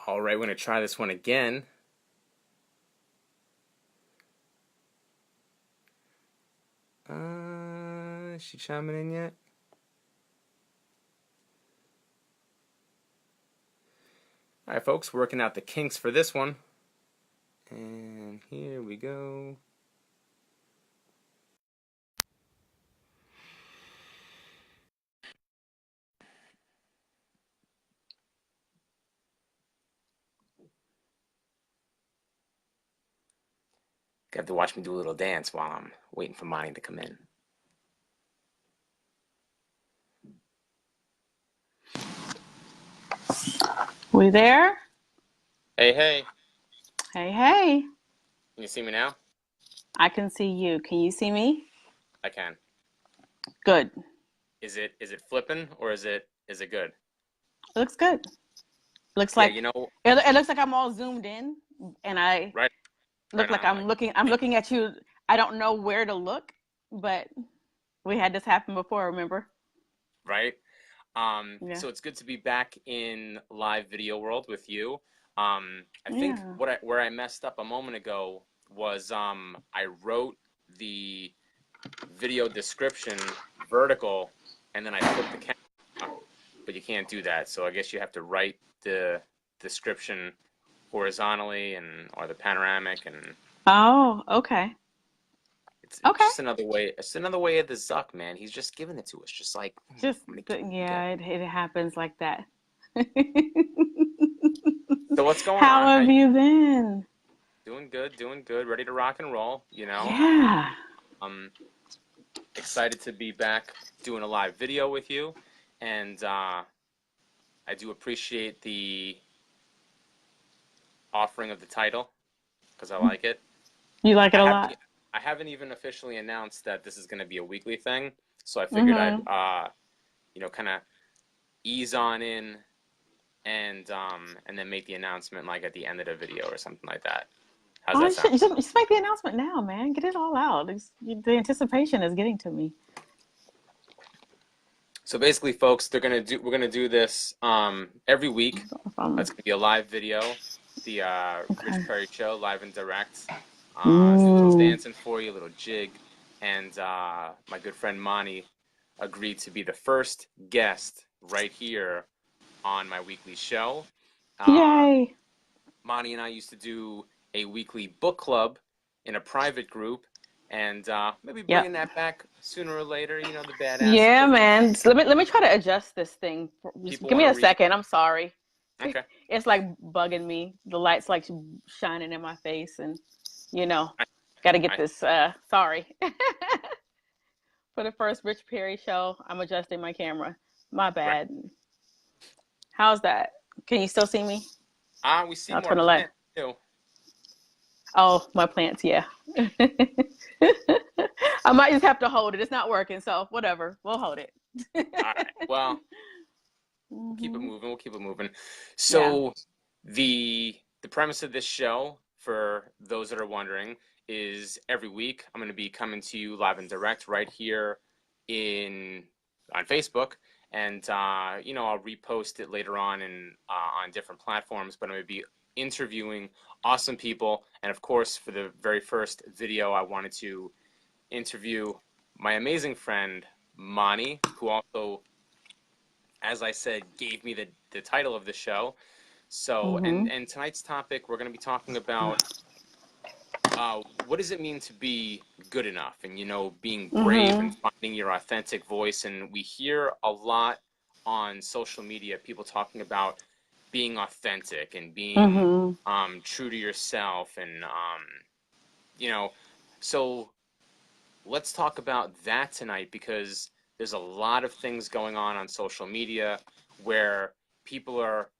All right, we're going to try this one again. Is she chiming in yet? All right, folks, working out the kinks for this one. And here we go. You have to watch me do a little dance while I'm waiting for Moni to come in. We there? Hey, hey. Hey, hey. Can you see me now? I can see you. Can you see me? I can. Good. Is it flipping or is it good? It looks good. Looks Yeah, like you know, it looks like I'm all zoomed in, and I right look like on. I'm looking at you. I don't know where to look, but we had this happen before, remember? Right? Yeah. So it's good to be back in live video world with you. I think Yeah. where I messed up a moment ago was I wrote the video description vertical and then I flipped the camera, but you can't do that. So I guess you have to write the description horizontally or the panoramic, and Oh, okay. it's Okay. just another way. It's another way of the Zuck, man. He's just giving it to us, just like Just I'm gonna give it yeah, again. it happens like that. So what's going How on? How have you been? doing good, doing good, ready to rock and roll, you know. Yeah. I'm excited to be back doing a live video with you, and I do appreciate the offering of the title because I like it. You like it I a haven't lot? I haven't even officially announced that this is going to be a weekly thing, so I figured I'd Mm-hmm. kind of ease on in and then make the announcement like at the end of the video or something like that. How's Oh, that sound? you just make the announcement now, man. Get it all out. The anticipation is getting to me. So basically, folks, we're gonna do this every week. It's gonna be a live video, the Rich Okay. Perry Show, live and direct. Do a little Mm. dancing for you, a little jig, and my good friend Moni agreed to be the first guest right here on my weekly show. Uh, Yay. Moni and I used to do a weekly book club in a private group, and maybe Yep. bringing that back sooner or later. You know, the badass Yeah, book. man. So let me try to adjust this thing. Just People give me want to a read. second. I'm sorry. Okay. It's like bugging me. The light's like shining in my face, and you know, I, got to get I this. Sorry. For the first Rich Perry show, I'm adjusting my camera. My right. bad. How's that? Can you still see me? We see I'll more turn the light. plants too. Oh, my plants, yeah. I might just have to hold it. It's not working, so whatever. We'll hold it. All right. Well, we'll keep it Hmm. moving. We'll keep it moving. Yeah. So the premise of this show, for those that are wondering, is every week I'm going to be coming to you live and direct right here in on Facebook, and you know, I'll repost it later on on different platforms. But I'm going to be interviewing awesome people, and of course, for the very first video, I wanted to interview my amazing friend Moni, who also, as I said, gave me the title of the show. So, Hmm. and tonight's topic, we're going to be talking about what does it mean to be good enough, and, you know, being brave and Hmm. finding your authentic voice. And we hear a lot on social media, people talking about being authentic and being Hmm. true to yourself. And, you know, so let's talk about that tonight, because there's a lot of things going on social media where people are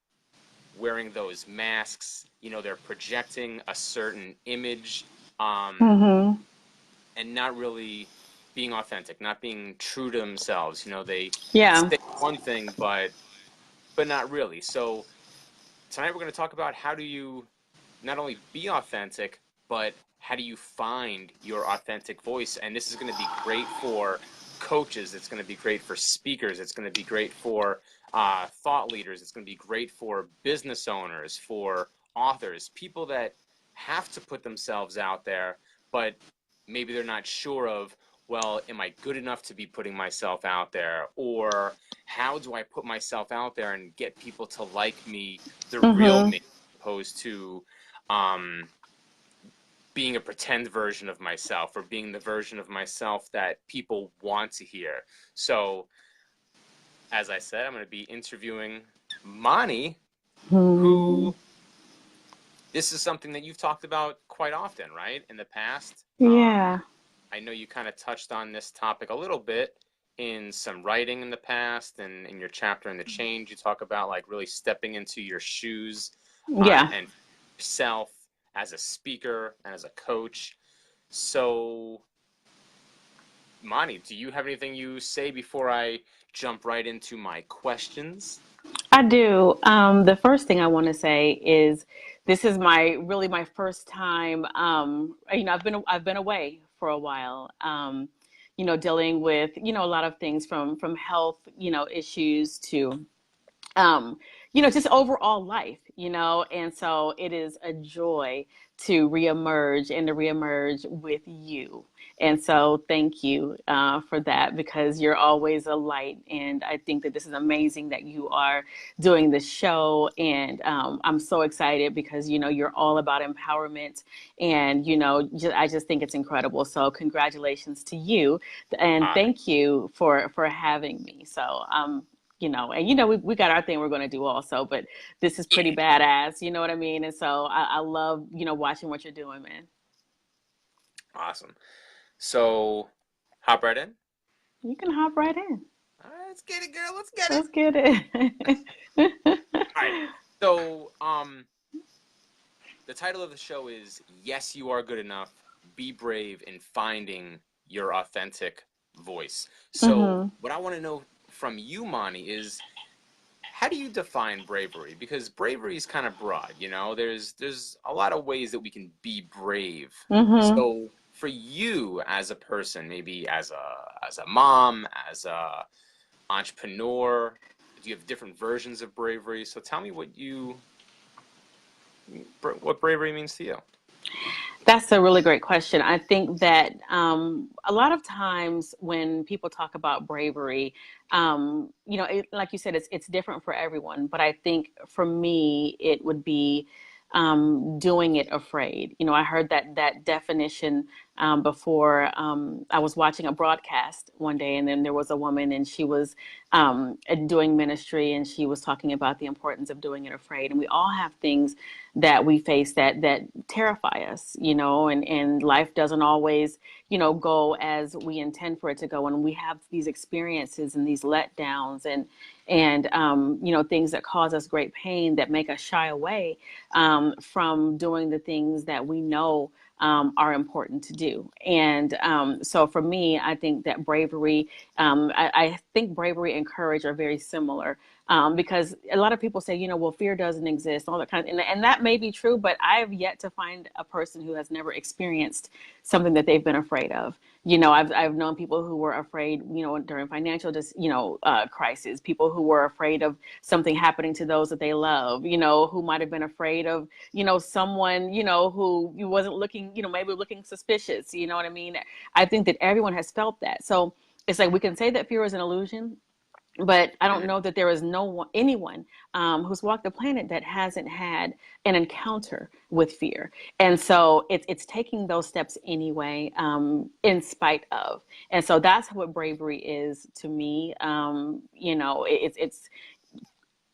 wearing those masks. You know, they're projecting a certain image, Hmm. and not really being authentic, not being true to themselves. You know, they Yeah. say one thing, but not really. So tonight we're going to talk about how do you not only be authentic, but how do you find your authentic voice? And this is going to be great for coaches. It's going to be great for speakers. It's going to be great for thought leaders. It's going to be great for business owners, for authors, people that have to put themselves out there, but maybe they're not sure of, well, am I good enough to be putting myself out there? Or how do I put myself out there and get people to like me, the real me, opposed to being a pretend version of myself, or being the version of myself that people want to hear. So, as I said, I'm going to be interviewing Moni, who, this is something that you've talked about quite often, right? In the past. Yeah. I know you kind of touched on this topic a little bit in some writing in the past, and in your chapter in The Change, you talk about like really stepping into your shoes and yourself as a speaker and as a coach. So, Moni, do you have anything you say before I jump right into my questions? I do. The first thing I want to say is this is my first time. I've been away for a while. Dealing with a lot of things from health issues to just overall life, and so it is a joy to reemerge and to reemerge with you. And so thank you for that, because you're always a light. And I think that this is amazing that you are doing this show. And I'm so excited because, you're all about empowerment. And, I just think it's incredible. So congratulations to you. And thank you for having me. So, we got our thing we're going to do also, but this is pretty badass, you know what I mean? And so I love, watching what you're doing, man. Awesome. So, hop right in. You can hop right in. All right, let's get it, girl. Let's get it. Let's get it. All right. So, the title of the show is Yes, You Are Good Enough. Be brave in finding your authentic voice. So, what I want to know from you, Moni, is how do you define bravery? Because bravery is kind of broad, there's a lot of ways that we can be brave. So for you as a person, maybe as a mom, as a entrepreneur, do you have different versions of bravery? So tell me what bravery means to you. That's a really great question. I think that a lot of times when people talk about bravery, like you said, it's different for everyone. But I think for me, it would be doing it afraid. I heard that definition before. I was watching a broadcast one day, and then there was a woman, and she was doing ministry, and she was talking about the importance of doing it afraid. And we all have things that we face that terrify us, and life doesn't always, go as we intend for it to go. And we have these experiences and these letdowns and things that cause us great pain, that make us shy away from doing the things that we know are important to do. And so for me, I think that bravery, I think bravery and courage are very similar. Because a lot of people say, well, fear doesn't exist, all that kind of, and that may be true, but I have yet to find a person who has never experienced something that they've been afraid of. I've known people who were afraid, during financial, crisis, people who were afraid of something happening to those that they love, who might have been afraid of, someone, who wasn't looking, maybe looking suspicious, you know what I mean? I think that everyone has felt that. So it's like, we can say that fear is an illusion, but I don't know that there is anyone who's walked the planet that hasn't had an encounter with fear. And so it's taking those steps anyway, in spite of. And so that's what bravery is to me. It's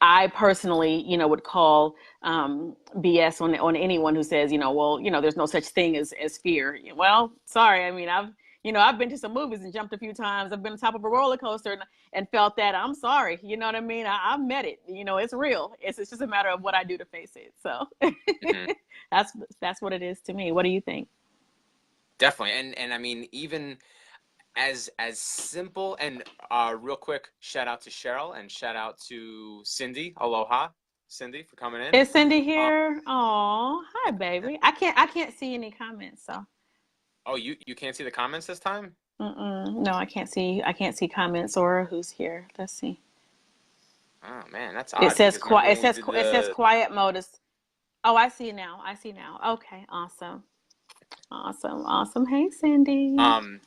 I personally, would call BS on anyone who says, there's no such thing as fear. Well, sorry. I mean, I've been to some movies and jumped a few times. I've been on top of a roller coaster and felt that. I'm sorry. You know what I mean? I've met it. It's real. It's just a matter of what I do to face it. So that's what it is to me. What do you think? Definitely. And I mean, even as simple, and real quick, shout out to Cheryl and shout out to Cindy. Aloha, Cindy, for coming in. Is Cindy here? Oh, hi, baby. I can't see any comments. So. Oh, you can't see the comments this time? No, I can't see. I can't see comments or who's here. Let's see. Oh man, that's It odd says because remember quiet. when we did It says the quiet mode is. Oh, I see now. I see now. Okay, awesome, awesome, awesome. Hey, Cindy. um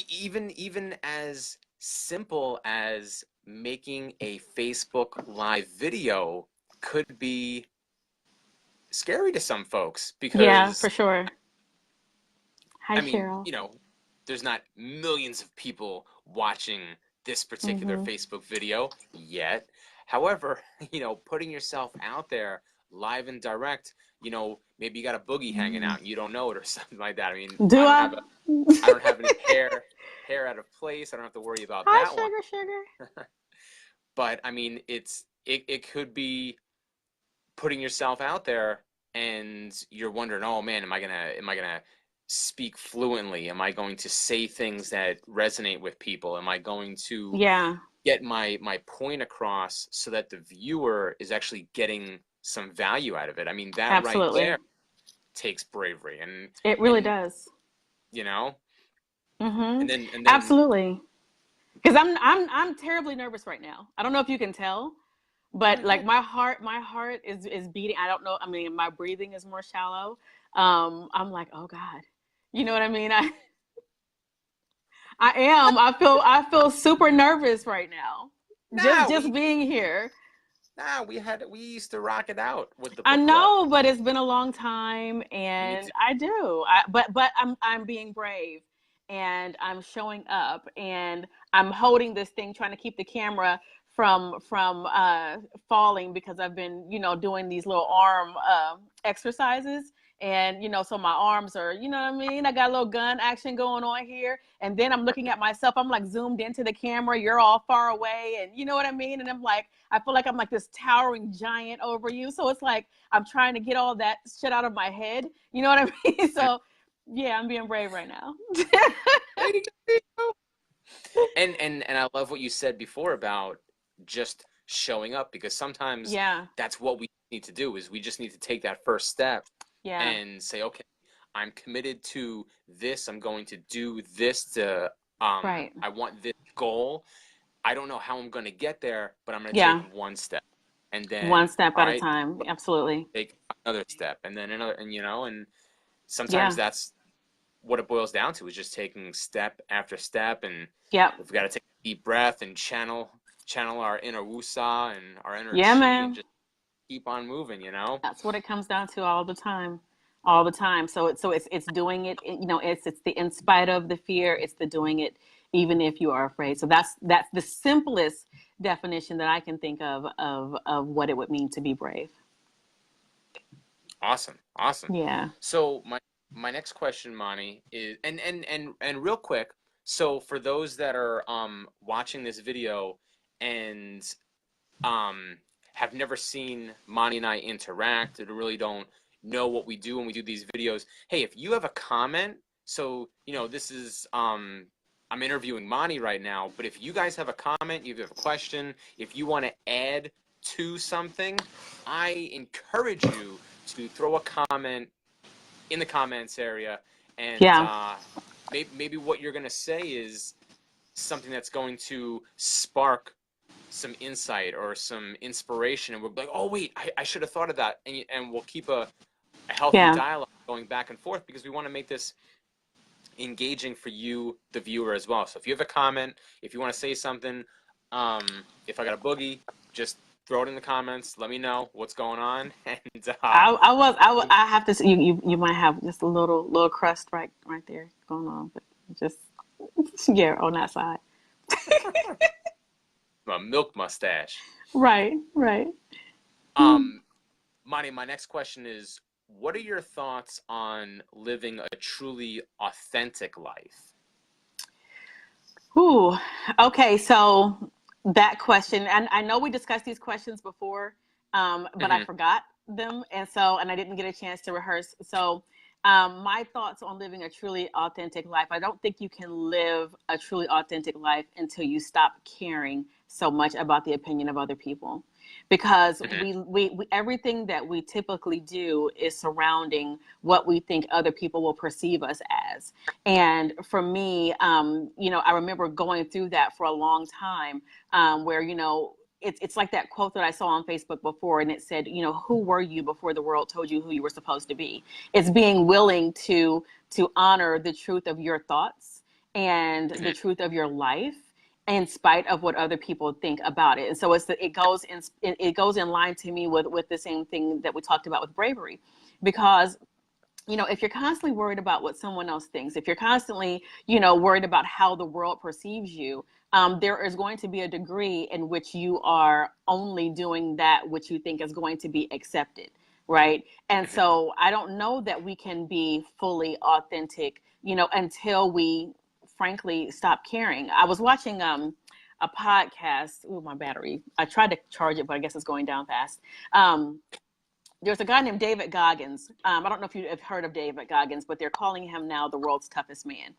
even as simple as making a Facebook live video could be scary to some folks Yeah, for because sure. Hi, I mean, Cheryl. there's not millions of people watching this particular Mm-hmm. Facebook video yet. However, putting yourself out there live and direct, maybe you got a boogie hanging out and you don't know it or something like that. I mean, Do I? I don't have any hair out of place. I don't have to worry about Hi, that one. sugar. But I mean, it could be putting yourself out there and you're wondering, oh man, am I gonna speak fluently? Am I going to say things that resonate with people? Am I going to Yeah, get my point across so that the viewer is actually getting some value out of it? I mean, that right there absolutely. takes bravery, and It really and does. you know, Mm-hmm. and then Absolutely. Because I'm terribly nervous right now. I don't know if you can tell, go but ahead. like my heart is beating. I don't know. I mean, my breathing is more shallow. I'm like, oh God, you know what I mean? I am. I feel super nervous right now. Nah, Just being here. we used to rock it out with the I book club. know, but it's been a long time, Me and too. I do. But I'm being brave, and I'm showing up, and I'm holding this thing, trying to keep the camera from falling because I've been, doing these little arm exercises, and so my arms are, you know what I mean. I got a little gun action going on here, and then I'm looking at myself. I'm like zoomed into the camera. You're all far away, and you know what I mean. And I'm like, I feel like I'm like this towering giant over you. So it's like I'm trying to get all that shit out of my head. You know what I mean? So yeah, I'm being brave right now. There you go. And I love what you said before about just showing up, because sometimes Yeah, that's what we need to do, is we just need to take that first step yeah, and say, okay, I'm committed to this. I'm going to do this to right. I want this goal. I don't know how I'm going to get there, but I'm going to take Yeah, one step. And one then, step all at a right, time. Absolutely. take another step and then another, and sometimes Yeah, that's what it boils down to, is just taking step after step. And yep. we've got to take a deep breath and channel our inner wusa and our inner Yeah, chi and man. just keep on moving. That's what it comes down to all the time. All the time. So it's doing it, it's the in spite of the fear, it's the doing it even if you are afraid. So that's the simplest definition that I can think of what it would mean to be brave. Awesome, awesome. Yeah. So my next question, Moni, is, and real quick, so for those that are watching this video and um have never seen Moni and I interact, and really don't know what we do when we do these videos, hey, if you have a comment, so this is I'm interviewing Moni right now, but if you guys have a comment, you have a question, if you want to add to something, I encourage you to throw a comment in the comments area, and Yeah. maybe what you're going to say is something that's going to spark some insight or some inspiration, and we'll be like, oh wait, I should have thought of that, and we'll keep a healthy Yeah. dialogue going back and forth, because we want to make this engaging for you, the viewer, as well. So if you have a comment, if you want to say something, if I got a boogie, just throw it in the comments. Let me know what's going on, and I have to. You might have just a little crust right there going on, but just yeah, on that side. a milk mustache. Right, right. Um, Moni, my next question is, what are your thoughts on living a truly authentic life? Ooh, okay. So that question, and I know we discussed these questions before, but I Hmm. forgot them, and I didn't get a chance to rehearse. So, my thoughts on living a truly authentic life. I don't think you can live a truly authentic life until you stop caring so much about the opinion of other people. because Mm-hmm. we everything that we typically do is surrounding what we think other people will perceive us as. And for me, I remember going through that for a long time, where, it's like that quote that I saw on Facebook before, and it said, who were you before the world told you who you were supposed to be? It's being willing to honor the truth of your thoughts and the Mm-hmm. truth of your life, in spite of what other people think about it. And so it goes in line to me with the same thing that we talked about with bravery, because if you're constantly worried about what someone else thinks, if you're constantly, worried about how the world perceives you, there is going to be a degree in which you are only doing that which you think is going to be accepted, right? And Mm-hmm. so I don't know that we can be fully authentic, until we frankly stop caring. I was watching a podcast. Ooh, my battery. I tried to charge it, but I guess it's going down fast. There's a guy named David Goggins. I don't know if you have heard of David Goggins, but they're calling him now the world's toughest man.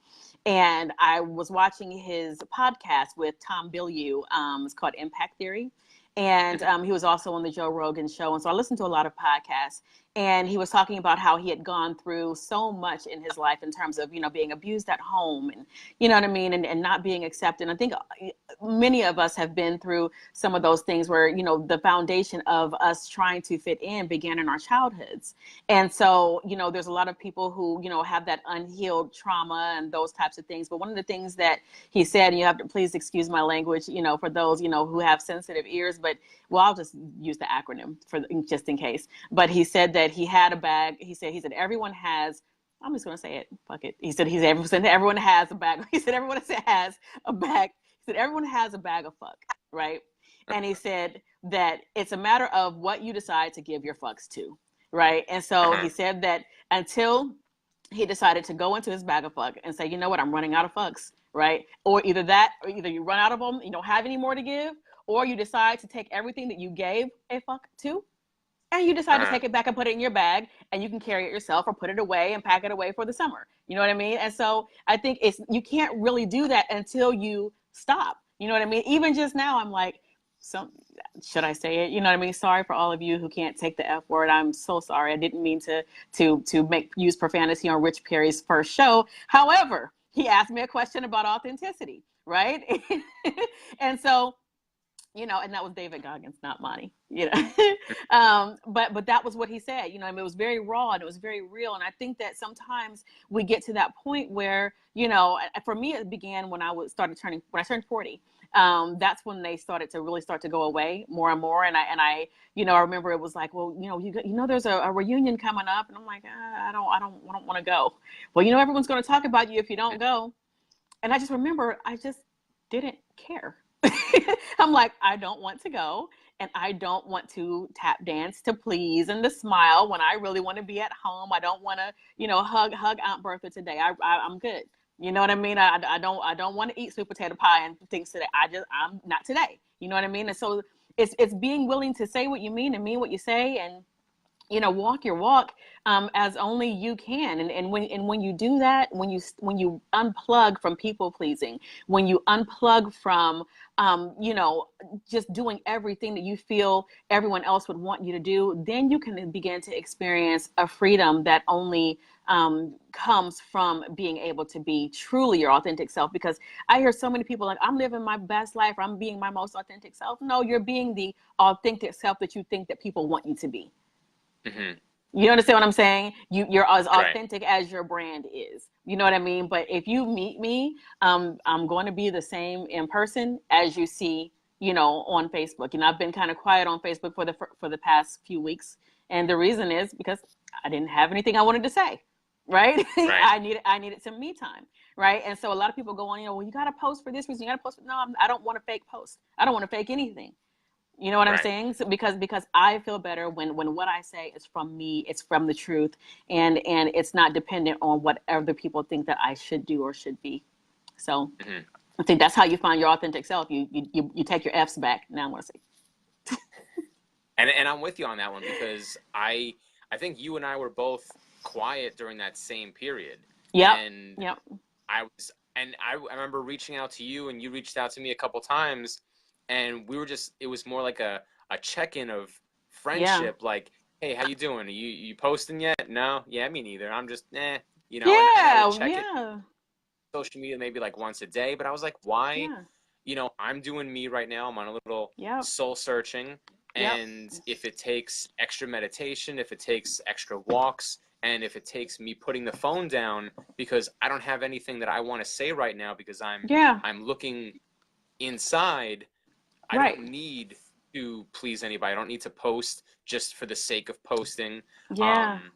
And I was watching his podcast with Tom Bilyeu. It's called Impact Theory. And he was also on the Joe Rogan show. And so I listened to a lot of podcasts. And he was talking about how he had gone through so much in his life in terms of, being abused at home and, you know what I mean, and not being accepted. And I think many of us have been through some of those things where, the foundation of us trying to fit in began in our childhoods. And so, there's a lot of people who, have that unhealed trauma and those types of things. But one of the things that he said, and you have to please excuse my language, for those, who have sensitive ears, but I'll just use the acronym for just in case. But he said that he had a bag. He said everyone has, I'm just going to say it. Fuck it. He said everyone has a bag. He said everyone has a bag. He said everyone has a bag of fuck, right? And he said that it's a matter of what you decide to give your fucks to, right? And so Uh-huh. he said that until he decided to go into his bag of fuck and say, you know what, I'm running out of fucks, right? Or either you run out of them, you don't have any more to give, or you decide to take everything that you gave a fuck to, and you decide to Uh-huh. take it back and put it in your bag, and you can carry it yourself or put it away and pack it away for the summer. You know what I mean? And so I think you can't really do that until you stop. You know what I mean? Even just now, I'm like, should I say it? You know what I mean? Sorry for all of you who can't take the F word. I'm so sorry. I didn't mean to use profanity on Rich Perry's first show. However, he asked me a question about authenticity, right? And so, and that was David Goggins, not Moni, but that was what he said, I mean, it was very raw and it was very real. And I think that sometimes we get to that point where, for me, it began when when I turned 40. That's when they started to go away more and more. And I remember it was like, well, there's a reunion coming up, and I'm like, I don't want to go. Well, everyone's going to talk about you if you don't go. And I just remember, I just didn't care. I'm like, I don't want to go, and I don't want to tap dance to please and to smile when I really want to be at home. I don't want to, hug Aunt Bertha today. I'm good. You know what I mean? I don't want to eat sweet potato pie and things today. I'm not today. You know what I mean? And so it's being willing to say what you mean and mean what you say, and walk your walk as only you can. And when you do that, when you unplug from people pleasing, when you unplug from just doing everything that you feel everyone else would want you to do, then you can begin to experience a freedom that only comes from being able to be truly your authentic self. Because I hear so many people like, I'm living my best life, or I'm being my most authentic self. No, you're being the authentic self that you think that people want you to be. Mm-hmm. You understand what I'm saying? You're as Right. authentic as your brand is. You know what I mean? But if you meet me, I'm going to be the same in person as you see, on Facebook. I've been kind of quiet on Facebook for the past few weeks, and the reason is because I didn't have anything I wanted to say. Right? Right. I needed some me time. Right? And so a lot of people go on, well, you got to post for this reason. You got to post. No, I don't want to fake post. I don't want to fake anything. You know what I'm Right. saying? So because I feel better when what I say is from me, it's from the truth, and it's not dependent on what other people think that I should do or should be. So Mm-hmm. I think that's how you find your authentic self. You take your F's back. Now I want to see. And I'm with you on that one, because I think you and I were both quiet during that same period. Yep. And Yep. I remember reaching out to you, and you reached out to me a couple times, and we were just, it was more like a a check-in of Yeah. friendship, like, hey, how you doing? You posting yet? No? Yeah, me neither. I'm just, you know, and I would Yeah. check it Yeah. social media maybe like once a day, but I was like, why? Yeah. You know, I'm doing me right now. I'm on a little Yep. soul searching. Yep. And if it takes extra meditation, if it takes extra walks, and if it takes me putting the phone down because I don't have anything that I want to say right now because Yeah. I'm looking inside, I Right. don't need to please anybody. I don't need to post just for the sake of posting. Yeah. Um,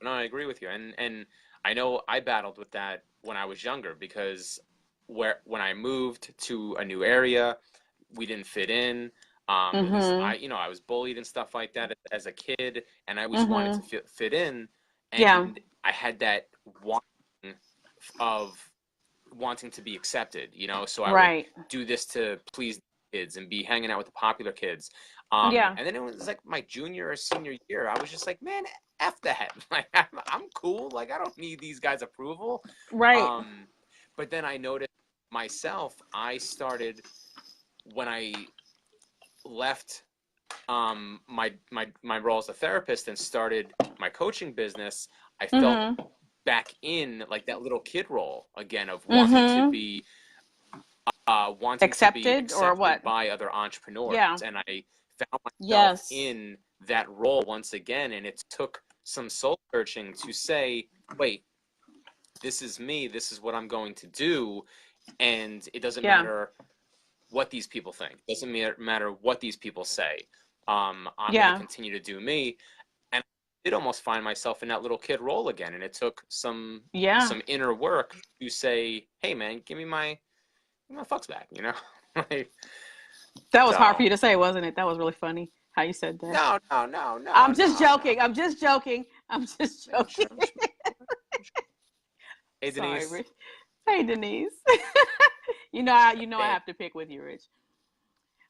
no, I agree with you, and I know I battled with that when I was younger because when I moved to a new area, we didn't fit in. It was Mhm. I was bullied and stuff like that as a kid, and I always wanted to Mhm. fit in, Yeah. and I had that wanting of wanting to be accepted, you know. So I would Right. do this to please kids and be hanging out with the popular kids. Yeah. And then it was like my junior or senior year. I was just like, man, f that. Like I'm cool. Like I don't need these guys' approval. Right. Um, but then I noticed myself. I started when I left my role as a therapist and started my coaching business. I felt Mhm. back in like that little kid role again of Mhm. wanting to be Accepted or accepted what? by other entrepreneurs. Yeah. And I found myself Yes. in that role once again. And it took some soul searching to say, wait, this is me. This is what I'm going to do. And it doesn't Yeah. matter what these people think. It doesn't matter what these people say. I'm going to Yeah. continue to do me. And I did almost find myself in that little kid role again. And it took Yeah. some inner work to say, hey man, give me my fucks back, you know? Like, That was hard for so you to say, wasn't it? That was really funny how you said that. no, no, no, no, I'm just no, no. joking. I'm just joking. I'm just Yeah, joking. sure, sure, sure. Hey Sorry, Denise. Rich. Hey, Denise. I Hey. have to pick with you, Rich.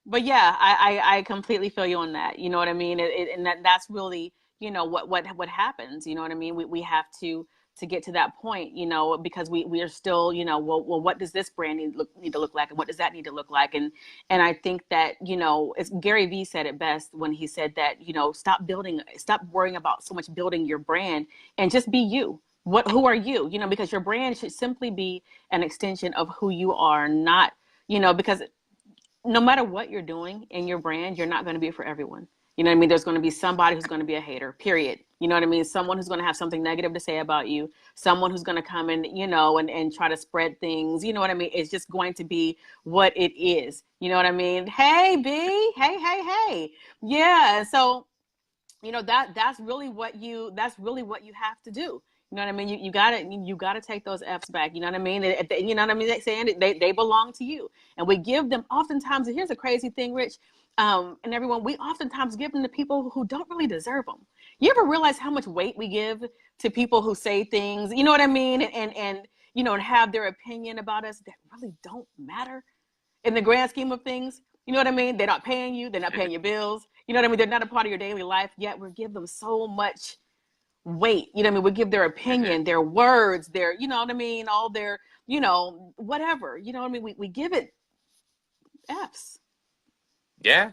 But yeah, I completely feel you on that. You know what I mean? And that's really, what happens. You know what I mean? We have to get to that point, because we are still, well, what does this brand need to look like, and what does that need to look like? And I think that, it's Gary Vee said it best when he said that, stop worrying about so much building your brand and just be you. Who are you? Because your brand should simply be an extension of who you are, not, because no matter what you're doing in your brand, you're not going to be for everyone. You know what I mean? There's going to be somebody who's going to be a hater, period. You know what I mean? Someone who's going to have something negative to say about you, someone who's going to come and, and try to spread things. You know what I mean? It's just going to be what it is. You know what I mean? Hey, B. Hey, hey, hey. Yeah. And so, that's really what you have to do. You know what I mean? You gotta take those F's back. You know what I mean? You know what I mean? They saying they belong to you, and we give them oftentimes. And here's a crazy thing, Rich, and everyone. We oftentimes give them to people who don't really deserve them. You ever realize how much weight we give to people who say things? You know what I mean? And have their opinion about us that really don't matter in the grand scheme of things. You know what I mean? They're not paying you. They're not paying your bills. You know what I mean? They're not a part of your daily life. Yet we give them so much weight. You know what I mean? We give their opinion, their words, their, you know what I mean? All their, whatever. You know what I mean? We give it F's. Yeah.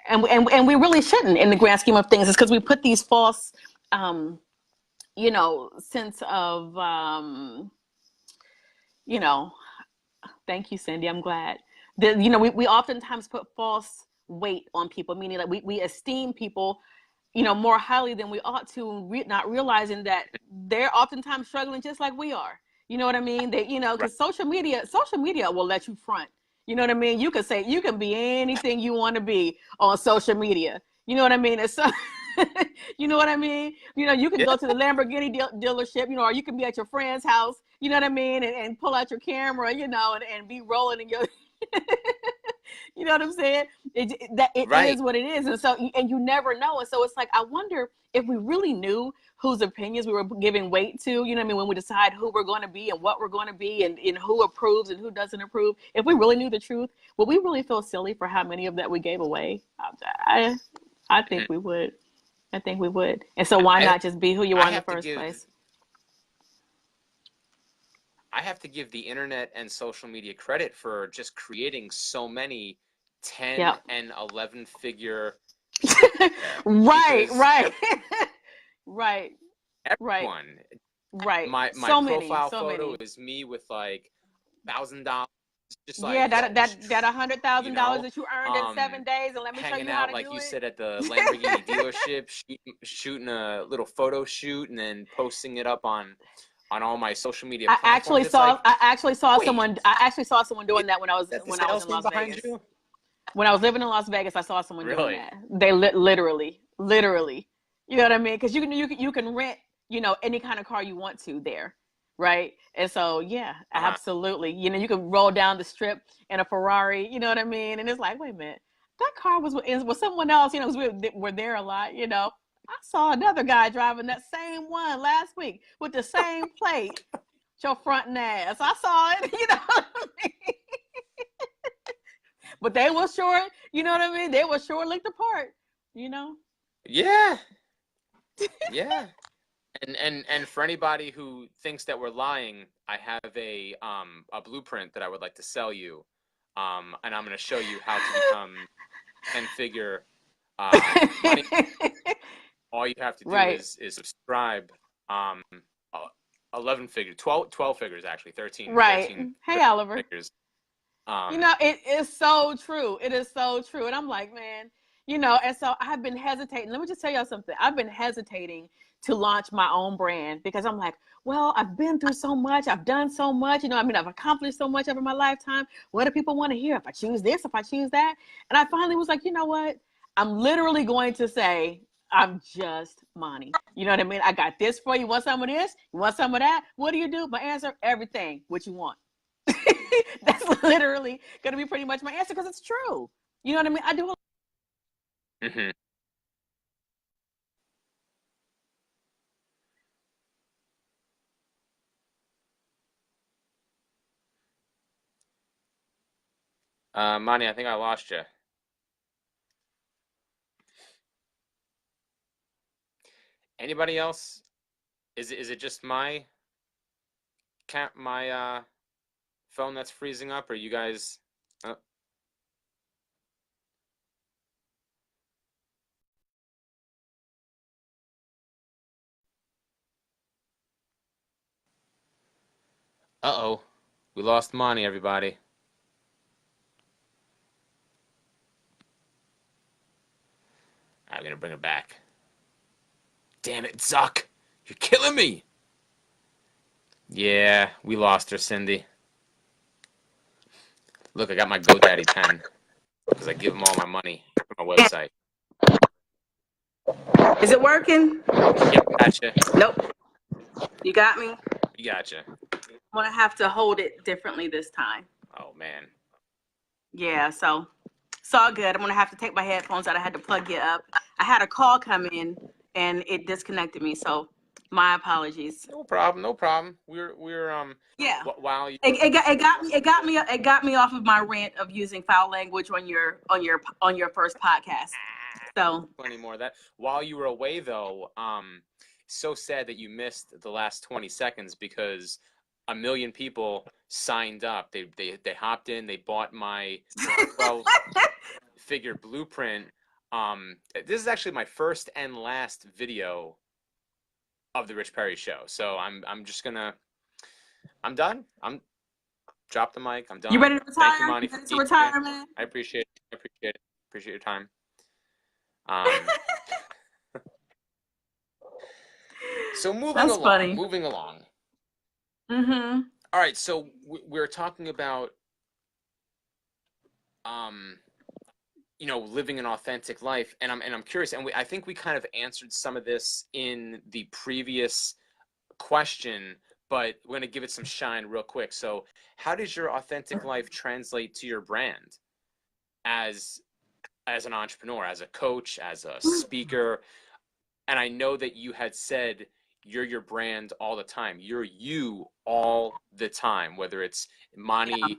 And we really shouldn't in the grand scheme of things. It's because we put these false, um, sense of, you know, thank you, Cindy. I'm glad. We oftentimes put false weight on people, meaning that we esteem people, more highly than we ought to, not realizing that they're oftentimes struggling just like we are. You know what I mean? That, Right. because social media will let you front. You know what I mean? You can be anything you want to be on social media. You know what I mean? It's so, you know what I mean? You can Yeah. go to the Lamborghini dealership, or you can be at your friend's house, you know what I mean? And pull out your camera, and be rolling in your, you know what I'm saying? It Right. is what it is. And so, and you never know. And so it's like, I wonder if we really knew whose opinions we were giving weight to, you know what I mean? When we decide who we're going to be and what we're going to be, and who approves and who doesn't approve, if we really knew the truth, would we really feel silly for how many of that we gave away? I think Mhm. we would. I think we would. And so why I not just be who you I are in the have to first give place? I have to give the internet and social media credit for just creating so many 10 Yep. and 11 figure Right, because right. Right, right, everyone, right. my So many, profile so photo many. is me with like $1,000, just Yeah, like, yo, that you $100,000 know, that you earned in um, 7 days, and let me show hanging you how out, to like do you it. said, at the Lamborghini dealership, shooting a little photo shoot and then posting it up on all my social media platforms. It's like, I actually saw wait, someone I actually saw someone is doing that that the when I was in salesman Las behind Vegas. you? When I was living in Las Vegas, I saw someone doing Really? that. They literally, you know what I mean? Because you can rent, you know, any kind of car you want to there, right? And so yeah, Uh-huh. absolutely. You know, you can roll down the strip in a Ferrari, you know what I mean? And it's like, wait a minute, that car was someone else, you know, because we're there a lot, you know. I saw another guy driving that same one last week with the same plate, your front and ass. I saw it, you know what I mean? But they were sure, you know what I mean? They were sure licked apart, you know? Yeah, yeah. And for anybody who thinks that we're lying, I have a blueprint that I would like to sell you. And I'm going to show you how to become 10-figure money. All you have to do Right. is subscribe. Um, 11 figures, 12 figures actually, Right. 13 Hey, Oliver. figures. You know, Um, it is so true. It is so true. And I'm like, man, you know, and so I've been hesitating. Let me just tell y'all something. I've been hesitating to launch my own brand because I'm like, well, I've been through so much. I've done so much. You know, I mean, I've accomplished so much over my lifetime. What do people want to hear if I choose this, if I choose that? And I finally was like, you know what? I'm literally going to say, I'm just Moni. You know what I mean? I got this for you. You want some of this? You want some of that? What do you do? My answer, everything. What you want. That's literally going to be pretty much my answer because it's true. You know what I mean? I do. mhm. Moni, I think I lost you. Anybody else? Is it just my phone that's freezing up, or you guys? Uh oh, we lost Moni, everybody. I'm gonna bring her back. Damn it, Zuck! You're killing me! Yeah, we lost her, Cindy. Look, I got my GoDaddy pen because I give them all my money for my website. Is it working? Yep, gotcha. Nope. You got me? We gotcha. I'm going to have to hold it differently this time. Oh man. Yeah, so it's all good. I'm going to have to take my headphones out. I had to plug it up. I had a call come in and it disconnected me. So my apologies. No problem. No problem. We're Yeah. while you. It got me off of my rant of using foul language on your first podcast. So Plenty more of that. While you were away, though, so sad that you missed the last 20 seconds because a million people signed up. They hopped in. They bought my 12-figure blueprint. This is actually my first and last video of the Rich Perry Show. So I'm just gonna. I'm done. I'm drop the mic. I'm you done. ready to Thank you, retire? Monty, You for ready to teaching me. retire, man? I appreciate it. I appreciate it. Appreciate your time. Um, so That's funny. moving along. Mm-hmm. All right, so we're talking about, um, living an authentic life, and I'm curious, and I think we kind of answered some of this in the previous question, but we're going to give it some shine real quick. So, how does your authentic life translate to your brand as an entrepreneur, as a coach, as a speaker? And I know that you had said you're your brand all the time. You're you all the time, whether it's Moni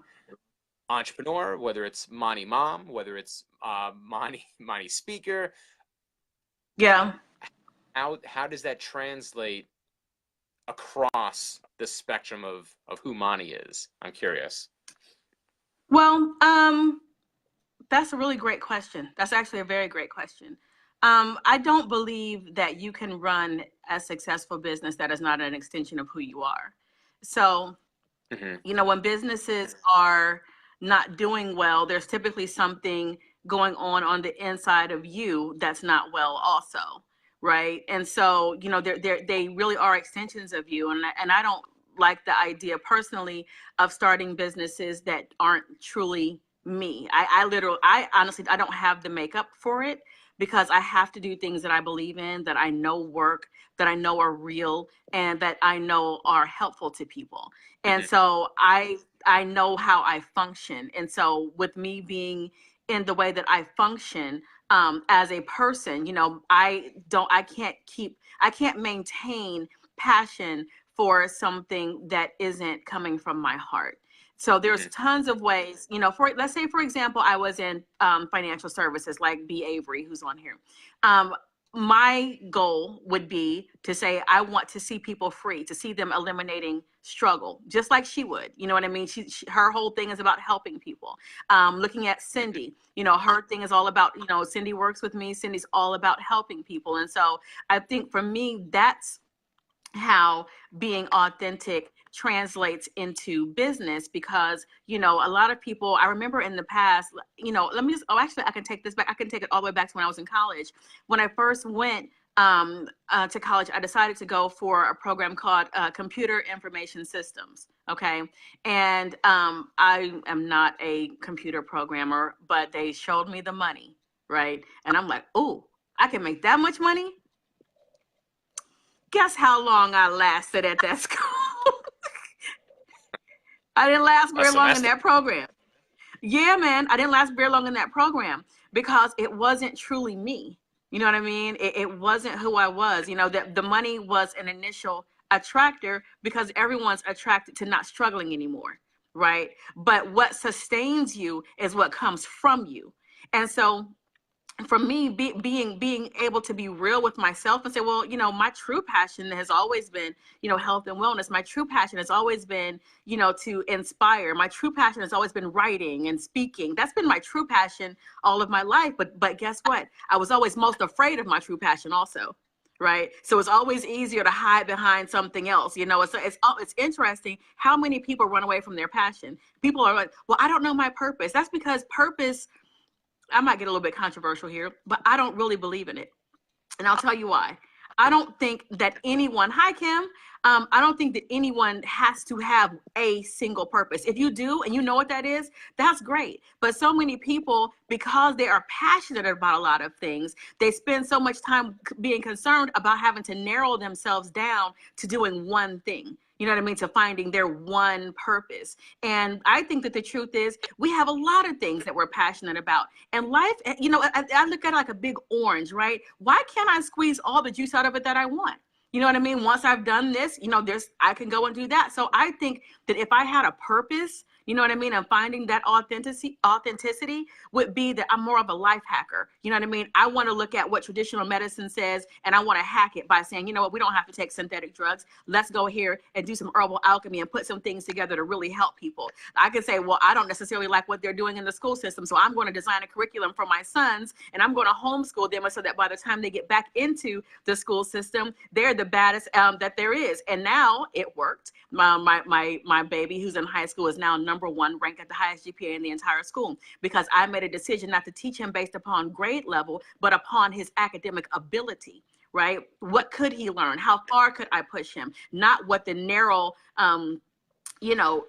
entrepreneur, whether it's Moni mom, whether it's Moni speaker. Yeah. How does that translate across the spectrum of who Moni is? I'm curious. Well, That's a really great question. That's actually a very great question. I don't believe that you can run a successful business that is not an extension of who you are. So, Hmm. when businesses are not doing well, there's typically something going on the inside of you that's not well also, right? And so, they really are extensions of you. And I don't like the idea personally of starting businesses that aren't truly me. I honestly, I don't have the makeup for it, because I have to do things that I believe in, that I know work, that I know are real, and that I know are helpful to people. And Hmm. so I know how I function. And so with me being in the way that I function, as a person, I can't maintain passion for something that isn't coming from my heart. So there's Hmm. tons of ways, for, let's say, for example, I was in financial services, like B. Avery, who's on here. Um, my goal would be to say, I want to see people free, to see them eliminating struggle, just like she would. You know what I mean? Her whole thing is about helping people. Looking at Cindy, her thing is all about, Cindy works with me. Cindy's all about helping people. And so I think for me, that's how being authentic translates into business, because a lot of people, I remember in the past, let me just, actually, I can take this back. I can take it all the way back to when I was in college. When I first went to college, I decided to go for a program called Computer Information Systems. Okay. And I am not a computer programmer, but they showed me the money, right? And I'm like, oh, I can make that much money. Guess how long I lasted at that school? I didn't last A very long in semester. that program. Yeah, man, I didn't last very long in that program, because it wasn't truly me. You know what I mean? It wasn't who I was. The money was an initial attractor, because everyone's attracted to not struggling anymore, right? But what sustains you is what comes from you. And so for me, being able to be real with myself and say, well, my true passion has always been, health and wellness. My true passion has always been, to inspire. My true passion has always been writing and speaking. That's been my true passion all of my life. But guess what? I was always most afraid of my true passion also. Right. So it's always easier to hide behind something else. It's interesting how many people run away from their passion. People are like, well, I don't know my purpose. That's because purpose, I might get a little bit controversial here, but I don't really believe in it. And I'll tell you why. I don't think that anyone, hi Kim, I don't think that anyone has to have a single purpose. If you do and you know what that is, that's great. But so many people, because they are passionate about a lot of things, they spend so much time being concerned about having to narrow themselves down to doing one thing. You know what I mean? To finding their one purpose. And I think that the truth is, we have a lot of things that we're passionate about. And life, I look at it like a big orange, right? Why can't I squeeze all the juice out of it that I want? You know what I mean? Once I've done this, I can go and do that. So I think that if I had a purpose, you know what I mean? And finding that authenticity would be that I'm more of a life hacker. You know what I mean? I want to look at what traditional medicine says, and I want to hack it by saying, you know what, we don't have to take synthetic drugs. Let's go here and do some herbal alchemy and put some things together to really help people. I could say, well, I don't necessarily like what they're doing in the school system, so I'm going to design a curriculum for my sons, and I'm going to homeschool them so that by the time they get back into the school system, they're the baddest that there is. And now it worked. My baby, who's in high school, is now number one, ranked at the highest GPA in the entire school, because I made a decision not to teach him based upon grade level, but upon his academic ability, right? What could he learn? How far could I push him? Not what the narrow,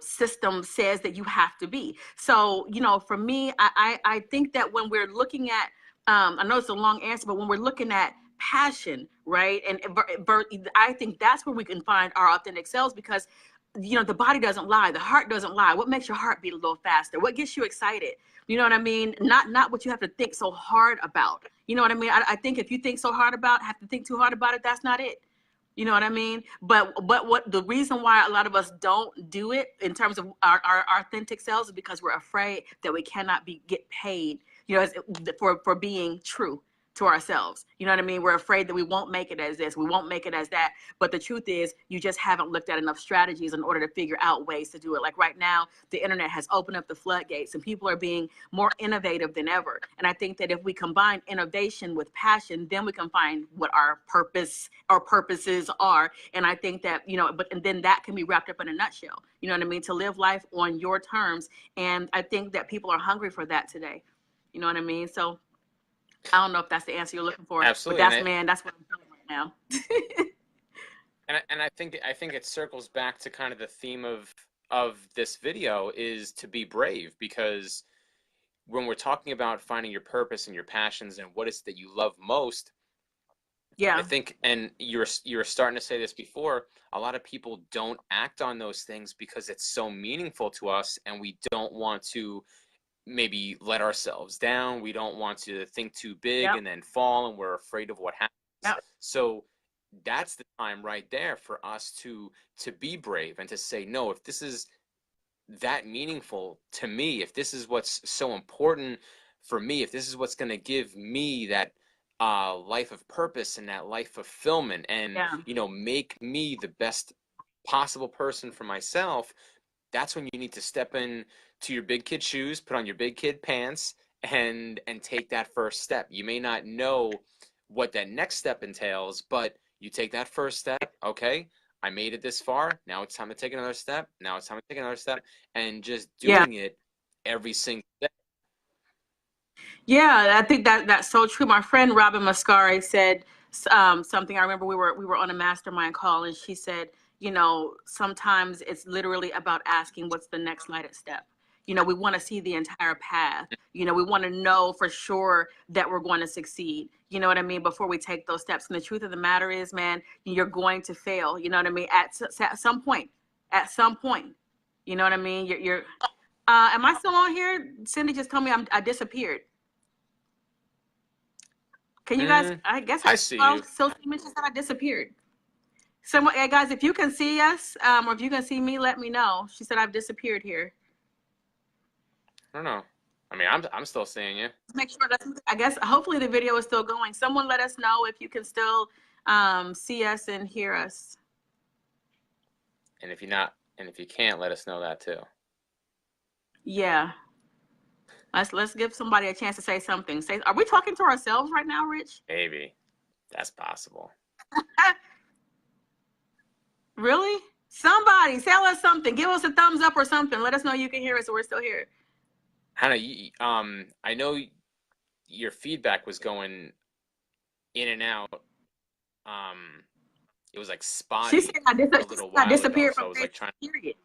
system says that you have to be. So, for me, I think that when we're looking at, I know it's a long answer, but when we're looking at passion, right? And I think that's where we can find our authentic selves, because the body doesn't lie, the heart doesn't lie. What makes your heart beat a little faster? What gets you excited? You know what I mean? Not what you have to think so hard about. You know what I mean? I think if you think so hard about, have to think too hard about it, that's not it. You know what I mean? But what the reason why a lot of us don't do it in terms of our authentic selves is because we're afraid that we cannot get paid, for being true. to ourselves. You know what I mean? We're afraid that we won't make it as this, we won't make it as that. But the truth is, you just haven't looked at enough strategies in order to figure out ways to do it. Like right now, the internet has opened up the floodgates and people are being more innovative than ever. And I think that if we combine innovation with passion, then we can find what our purposes are. And I think that, and then that can be wrapped up in a nutshell. You know what I mean? To live life on your terms. And I think that people are hungry for that today. You know what I mean? So I don't know if that's the answer you're looking for. Absolutely. But that's what I'm feeling right now. and I think it circles back to kind of the theme of this video is to be brave, because when we're talking about finding your purpose and your passions and what is that you love most, yeah, I think, and you're starting to say this before, a lot of people don't act on those things because it's so meaningful to us and we don't want to maybe let ourselves down. We don't want to think too big and then fall, and we're afraid of what happens. So that's the time right there for us to be brave and to say, no, if this is that meaningful to me, if this is what's so important for me, if this is what's going to give me that life of purpose and that life fulfillment and make me the best possible person for myself, that's when you need to step in to your big kid shoes, put on your big kid pants, and take that first step. You may not know what that next step entails, but you take that first step. Okay, I made it this far. Now it's time to take another step. Now it's time to take another step, and just doing it every single day. Yeah, I think that's so true. My friend Robin Mascari said something. I remember we were on a mastermind call, and she said, sometimes it's literally about asking what's the next lighted step. We want to see the entire path. We want to know for sure that we're going to succeed. You know what I mean? Before we take those steps. And the truth of the matter is, man, you're going to fail. You know what I mean? At some point. At some point. You know what I mean? You're. Am I still on here? Cindy just told me I disappeared. Can you guys? I guess I see you. So she mentioned that I disappeared. Someone, hey guys, if you can see us, or if you can see me, let me know. She said I've disappeared here. I don't know. I mean, I'm still seeing you. Make sure that, I guess hopefully the video is still going. Someone let us know if you can still see us and hear us. And if you can't, let us know that too. Yeah. Let's give somebody a chance to say something. Are we talking to ourselves right now, Rich? Maybe. That's possible. Really? Somebody tell us something. Give us a thumbs up or something. Let us know you can hear us, so we're still here. Hannah, I know your feedback was going in and out. It was like spotty. She said I disappeared from Facebook, period.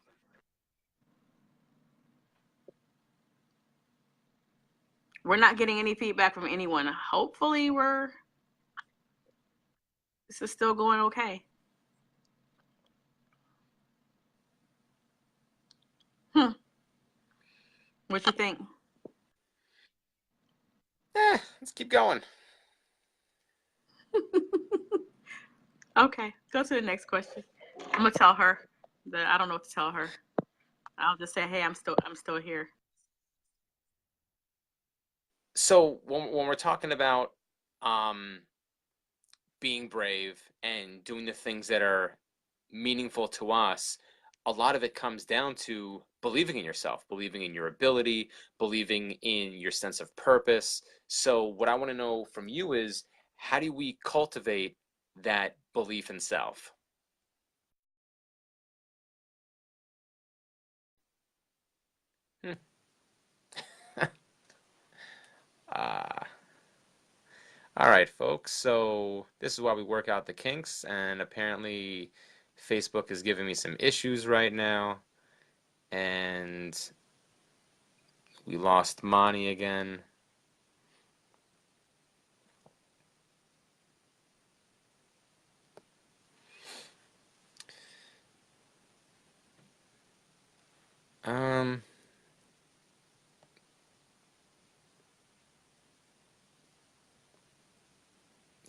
We're not getting any feedback from anyone. Hopefully this is still going okay. What you think? Let's keep going. Okay, go to the next question. I'm gonna tell her that I don't know what to tell her. I'll just say, hey, I'm still here. So when we're talking about being brave and doing the things that are meaningful to us, a lot of it comes down to believing in yourself, believing in your ability, believing in your sense of purpose. So what I want to know from you is, how do we cultivate that belief in self? All right, folks. So this is why we work out the kinks, and apparently Facebook is giving me some issues right now, and we lost Moni again.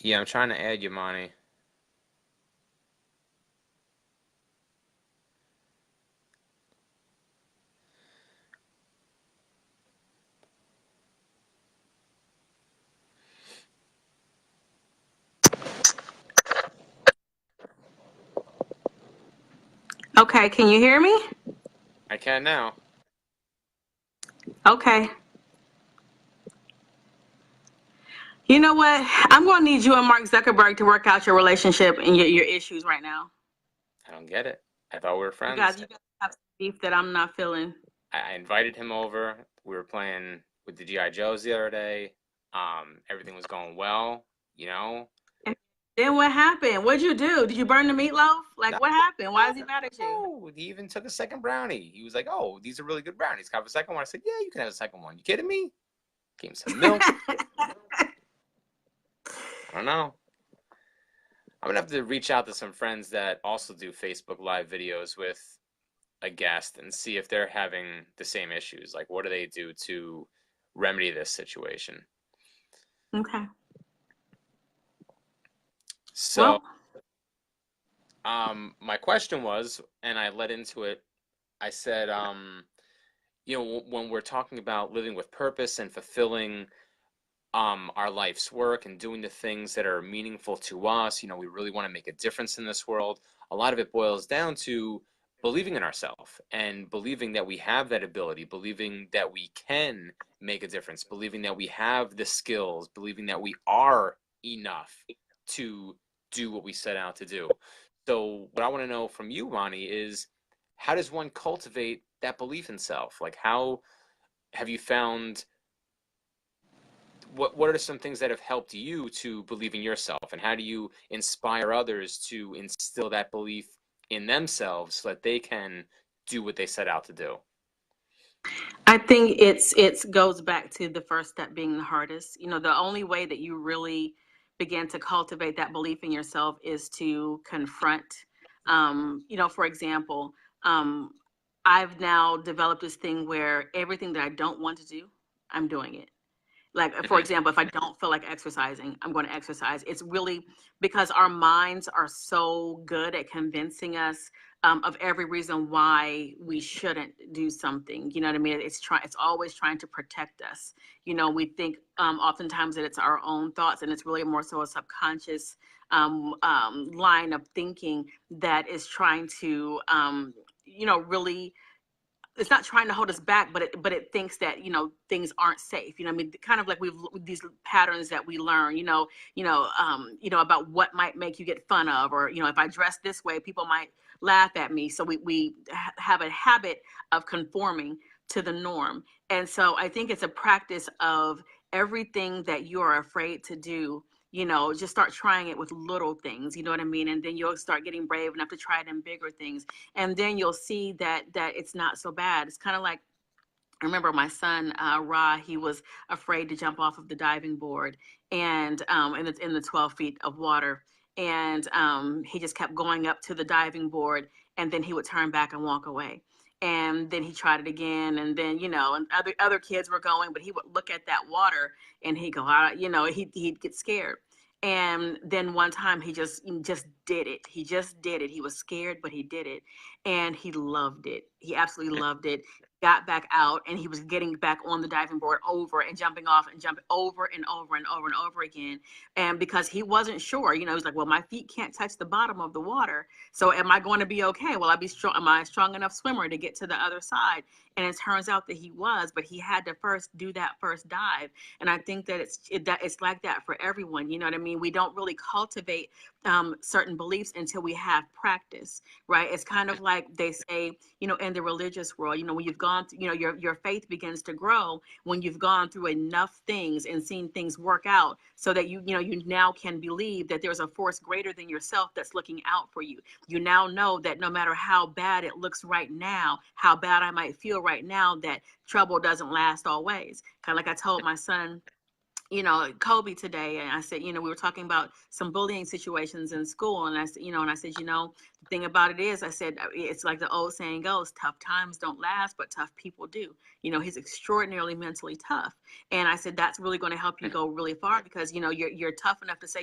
Yeah, I'm trying to add you, Moni. Okay, can you hear me? I can now. Okay. You know what? I'm going to need you and Mark Zuckerberg to work out your relationship and your issues right now. I don't get it. I thought we were You friends. guys have some beef that I'm not feeling. I invited him over. We were playing with the GI Joes the other day. Everything was going well, you know. And then what happened? What'd you do? Did you burn the meatloaf? No, Like, what happened? Why is he mad at you? no, he even took a second brownie. He was like, "Oh, these are really good brownies. Can I have a second one?" I said, "Yeah, you can have a second one." You kidding me? Gave him some milk. I don't know. I'm gonna have to reach out to some friends that also do Facebook Live videos with a guest and see if they're having the same issues. Like, what do they do to remedy this situation? Okay. So, well, my question was, and I led into it. I said, when we're talking about living with purpose and fulfilling our life's work and doing the things that are meaningful to us, we really want to make a difference in this world. A lot of it boils down to believing in ourselves and believing that we have that ability, believing that we can make a difference, believing that we have the skills, believing that we are enough to do what we set out to do. So what I want to know from you, Moni, is how does one cultivate that belief in self? Like, how have you found, what are some things that have helped you to believe in yourself, and how do you inspire others to instill that belief in themselves so that they can do what they set out to do? I think it goes back to the first step being the hardest. The only way that you really begin to cultivate that belief in yourself is to confront. For example, um, I've now developed this thing where everything that I don't want to do, I'm doing it. Like, for Hmm. example, if I don't feel like exercising, I'm going to exercise. It's really because our minds are so good at convincing us of every reason why we shouldn't do something. You know what I mean? It's always trying to protect us. We think oftentimes that it's our own thoughts, and it's really more so a subconscious line of thinking that is trying to, really, it's not trying to hold us back, but it thinks that things aren't safe. I mean, kind of like we've these patterns that we learn. About what might make you get fun of, or if I dress this way, people might laugh at me. So we have a habit of conforming to the norm, and so I think it's a practice of everything that you are afraid to do. Just start trying it with little things. You know what I mean? And then you'll start getting brave enough to try it in bigger things, and then you'll see that it's not so bad. It's kind of like, I remember my son Ra. He was afraid to jump off of the diving board, and in the 12 feet of water, and he just kept going up to the diving board, and then he would turn back and walk away. And then he tried it again, and then and other kids were going, but he would look at that water and he'd go out. He'd get scared. And then one time he just did it. He just did it. He was scared, but he did it, and he loved it. He absolutely loved it. Got back out, and he was getting back on the diving board over and jumping off and jumping over and over and over and over again. And because he wasn't sure, he's like, well, my feet can't touch the bottom of the water, so am I going to be okay? Will I be strong? Am I a strong enough swimmer to get to the other side? And it turns out that he was, but he had to first do that first dive. And I think that it's like that for everyone. You know what I mean? We don't really cultivate certain beliefs until we have practice, right? It's kind of like they say, in the religious world, when you've gone through, your faith begins to grow when you've gone through enough things and seen things work out, so that you now can believe that there's a force greater than yourself that's looking out for you. You now know that no matter how bad it looks right now, how bad I might feel right now, that trouble doesn't last always. Kind of like I told my son, Kobe today, and I said, we were talking about some bullying situations in school, and I said, the thing about it is, I said, it's like the old saying goes, tough times don't last, but tough people do. He's extraordinarily mentally tough, and I said that's really going to help you go really far, because you're tough enough to say,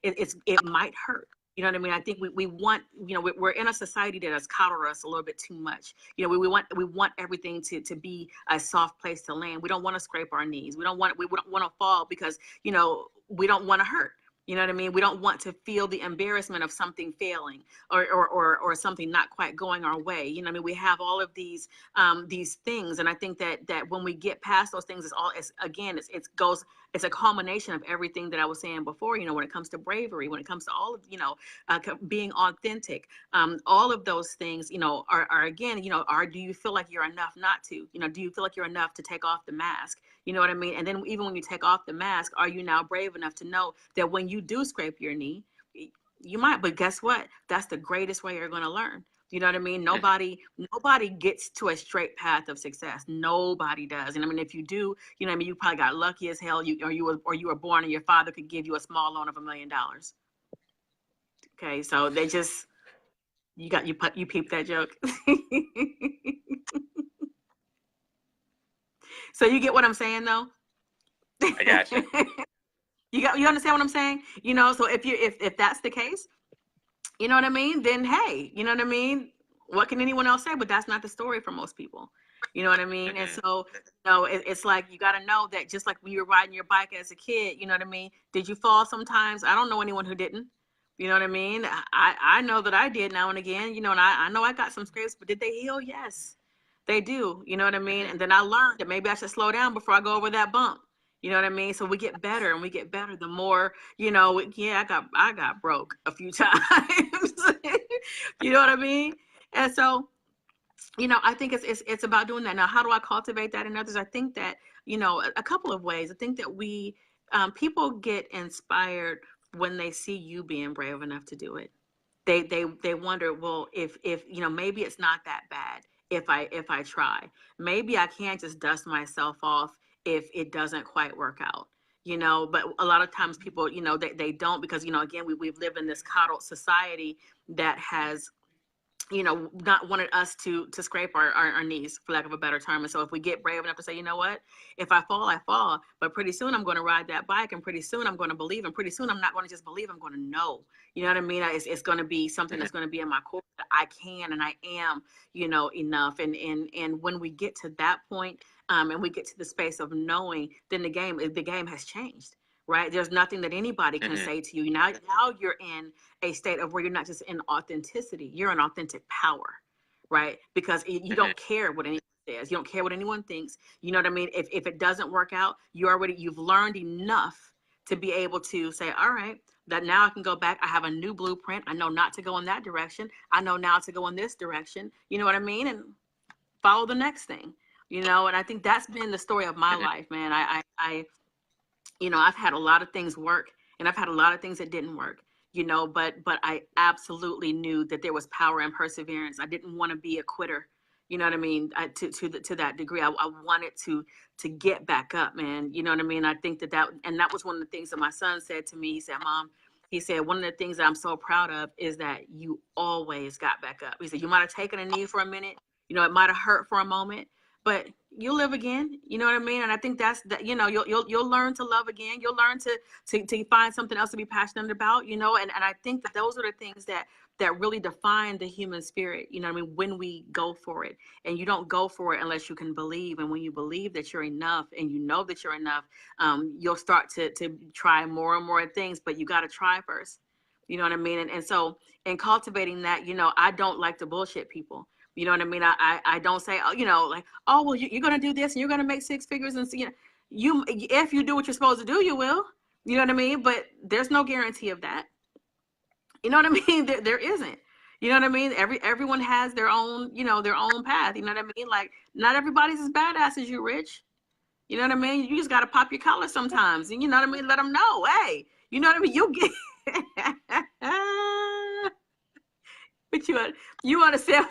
it might hurt. You know what I mean? I think we want, we're in a society that has coddled us a little bit too much. We want everything to be a soft place to land. We don't want to scrape our knees. We don't want to fall because, we don't want to hurt. You know what I mean? We don't want to feel the embarrassment of something failing or something not quite going our way. You know what I mean? We have all of these things. And I think that when we get past those things, it's a culmination of everything that I was saying before, you know, when it comes to bravery, when it comes to all of, you know, being authentic, all of those things, you know, are again, you know, do you feel like you're enough not to, you know, do you feel like you're enough to take off the mask? You know what I mean? And then even when you take off the mask, are you now brave enough to know that when you do scrape your knee, you might, but guess what? That's the greatest way you're going to learn. You know what I mean? Nobody gets to a straight path of success. Nobody does. And I mean, if you do, you know what I mean, you probably got lucky as hell, you were born and your father could give you a small loan of $1 million. Okay, so they just, you peeped that joke. So you get what I'm saying, though? I got you. You understand what I'm saying? You know, so if that's the case, you know what I mean? Then hey, you know what I mean? What can anyone else say? But that's not the story for most people. You know what I mean? And so, you know, it's like you got to know that just like when you were riding your bike as a kid, you know what I mean? Did you fall sometimes? I don't know anyone who didn't. You know what I mean? I know that I did now and again, you know, and I know I got some scrapes, but did they heal? Yes, they do. You know what I mean? And then I learned that maybe I should slow down before I go over that bump. You know what I mean? So we get better and we get better the more, you know, yeah, I got broke a few times. You know what I mean? And so, you know, I think it's about doing that. Now, how do I cultivate that in others? I think that, you know, a couple of ways. I think that people get inspired when they see you being brave enough to do it. They wonder, well, if you know, maybe it's not that bad if I try. Maybe I can't just dust myself off if it doesn't quite work out, you know. But a lot of times people, you know, they don't, because, you know, again, we've lived in this coddled society that has, you know, not wanted us to scrape our knees, for lack of a better term. And so if we get brave enough to say, you know what, if I fall, I fall, but pretty soon I'm going to ride that bike, and pretty soon I'm going to believe, and pretty soon I'm not going to just believe, I'm going to know. You know what I mean? It's going to be something that's going to be in my core that I can and I am, you know, enough. And when we get to that point, and we get to the space of knowing, then the game has changed. Right? There's nothing that anybody can say to you. Now you're in a state of where you're not just in authenticity, you're in authentic power, right? Because you don't care what anyone says. You don't care what anyone thinks. You know what I mean? If it doesn't work out, you've learned enough to be able to say, all right, that now I can go back. I have a new blueprint. I know not to go in that direction. I know now to go in this direction. You know what I mean? And follow the next thing, you know? And I think that's been the story of my life, man. I you know, I've had a lot of things work, and I've had a lot of things that didn't work, you know, but I absolutely knew that there was power in perseverance. I didn't want to be a quitter. You know what I mean? To that degree, I wanted to get back up, man. You know what I mean? I think that was one of the things that my son said to me. He said, Mom, he said, one of the things that I'm so proud of is that you always got back up. He said, you might have taken a knee for a minute. You know, it might have hurt for a moment, but you'll live again. You know what I mean? And I think that's that, you know, you'll learn to love again. You'll learn to find something else to be passionate about, you know? And I think that those are the things that really define the human spirit. You know what I mean? When we go for it, and you don't go for it unless you can believe. And when you believe that you're enough and you know that you're enough, you'll start to try more and more things, but you got to try first. You know what I mean? And so in cultivating that, you know, I don't like to bullshit people. You know what I mean? I don't say, oh, you know, like, oh, well, you're going to do this and you're going to make 6 figures. And, you know, if you do what you're supposed to do, you will. You know what I mean? But there's no guarantee of that. You know what I mean? There isn't. You know what I mean? Everyone has their own, you know, their own path. You know what I mean? Like, not everybody's as badass as you, Rich. You know what I mean? You just got to pop your collar sometimes. And you know what I mean? Let them know, hey, you know what I mean? You'll get... But you understand,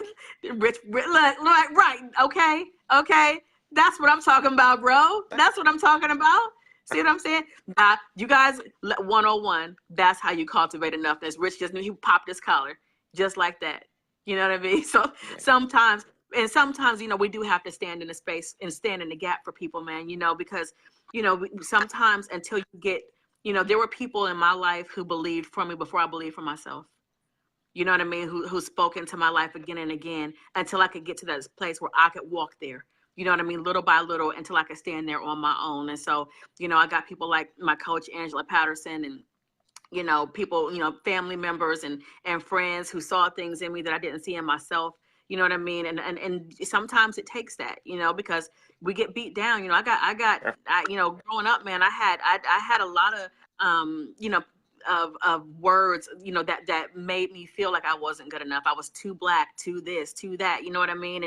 Rich, look, right, okay. That's what I'm talking about, bro. That's what I'm talking about. See what I'm saying? Now, you guys, 101, that's how you cultivate enoughness. Rich just knew he popped his collar just like that. You know what I mean? So sometimes, you know, we do have to stand in a space and stand in the gap for people, man, you know, because, you know, sometimes until you get, you know, there were people in my life who believed for me before I believed for myself. You know what I mean? Who spoke into my life again and again until I could get to that place where I could walk there. You know what I mean? Little by little until I could stand there on my own. And so, you know, I got people like my coach, Angela Patterson, and you know, people, you know, family members and friends who saw things in me that I didn't see in myself. You know what I mean? And sometimes it takes that, you know, because we get beat down. You know, you know, growing up, man, I had a lot of, you know, of words, you know, that made me feel like I wasn't good enough. I was too black, too this, too that. You know what I mean?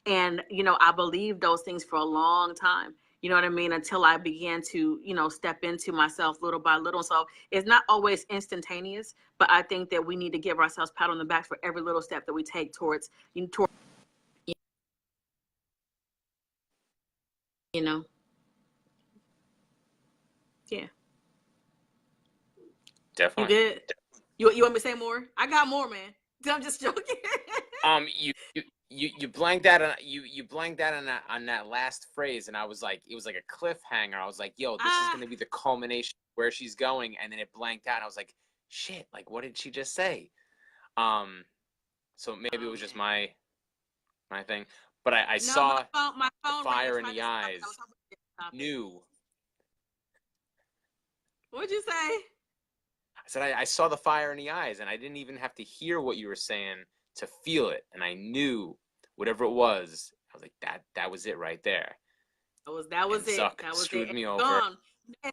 And you know, I believed those things for a long time. You know what I mean? Until I began to, you know, step into myself little by little. So it's not always instantaneous, but I think that we need to give ourselves a pat on the back for every little step that we take towards, you know, yeah. You Definitely. good? You want me to say more? I got more, man. I'm just joking. You blanked out on you blanked out on that last phrase, and I was like, it was like a cliffhanger. I was like, yo, this is gonna be the culmination of where she's going, and then it blanked out. I was like, shit, like what did she just say? So maybe it was just my thing, but I No, saw my the phone rang. fire in So I the just stopped. I eyes. was hoping you didn't stop it. Knew. What'd you say? I said I saw the fire in the eyes, and I didn't even have to hear what you were saying to feel it, and I knew whatever it was. I was like, that was it right there. That was And it. Zuck That was screwed it. me over. Gone.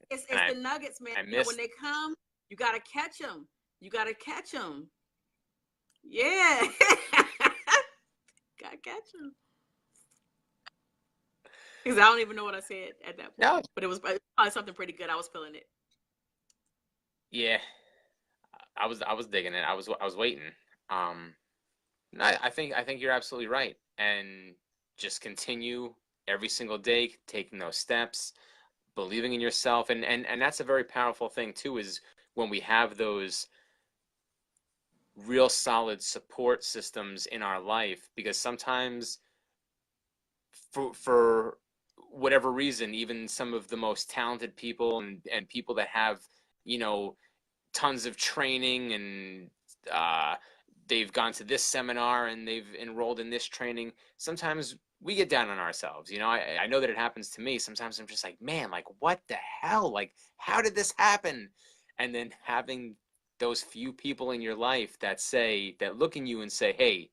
It's And the nuggets, man. I You know, when missed. they come, you gotta catch them. You gotta catch them. Yeah. Gotta catch them. Because I don't even know what I said at that point. No. But it was probably something pretty good. I was feeling it. Yeah, I was digging it. I was waiting. I think you're absolutely right, and just continue every single day taking those steps, believing in yourself, and that's a very powerful thing too. Is when we have those real solid support systems in our life, because sometimes for whatever reason, even some of the most talented people and people that have, you know, tons of training and they've gone to this seminar and they've enrolled in this training, sometimes we get down on ourselves. You know, I know that it happens to me. Sometimes I'm just like, man, like what the hell? Like, how did this happen? And then having those few people in your life that look in you and say, hey,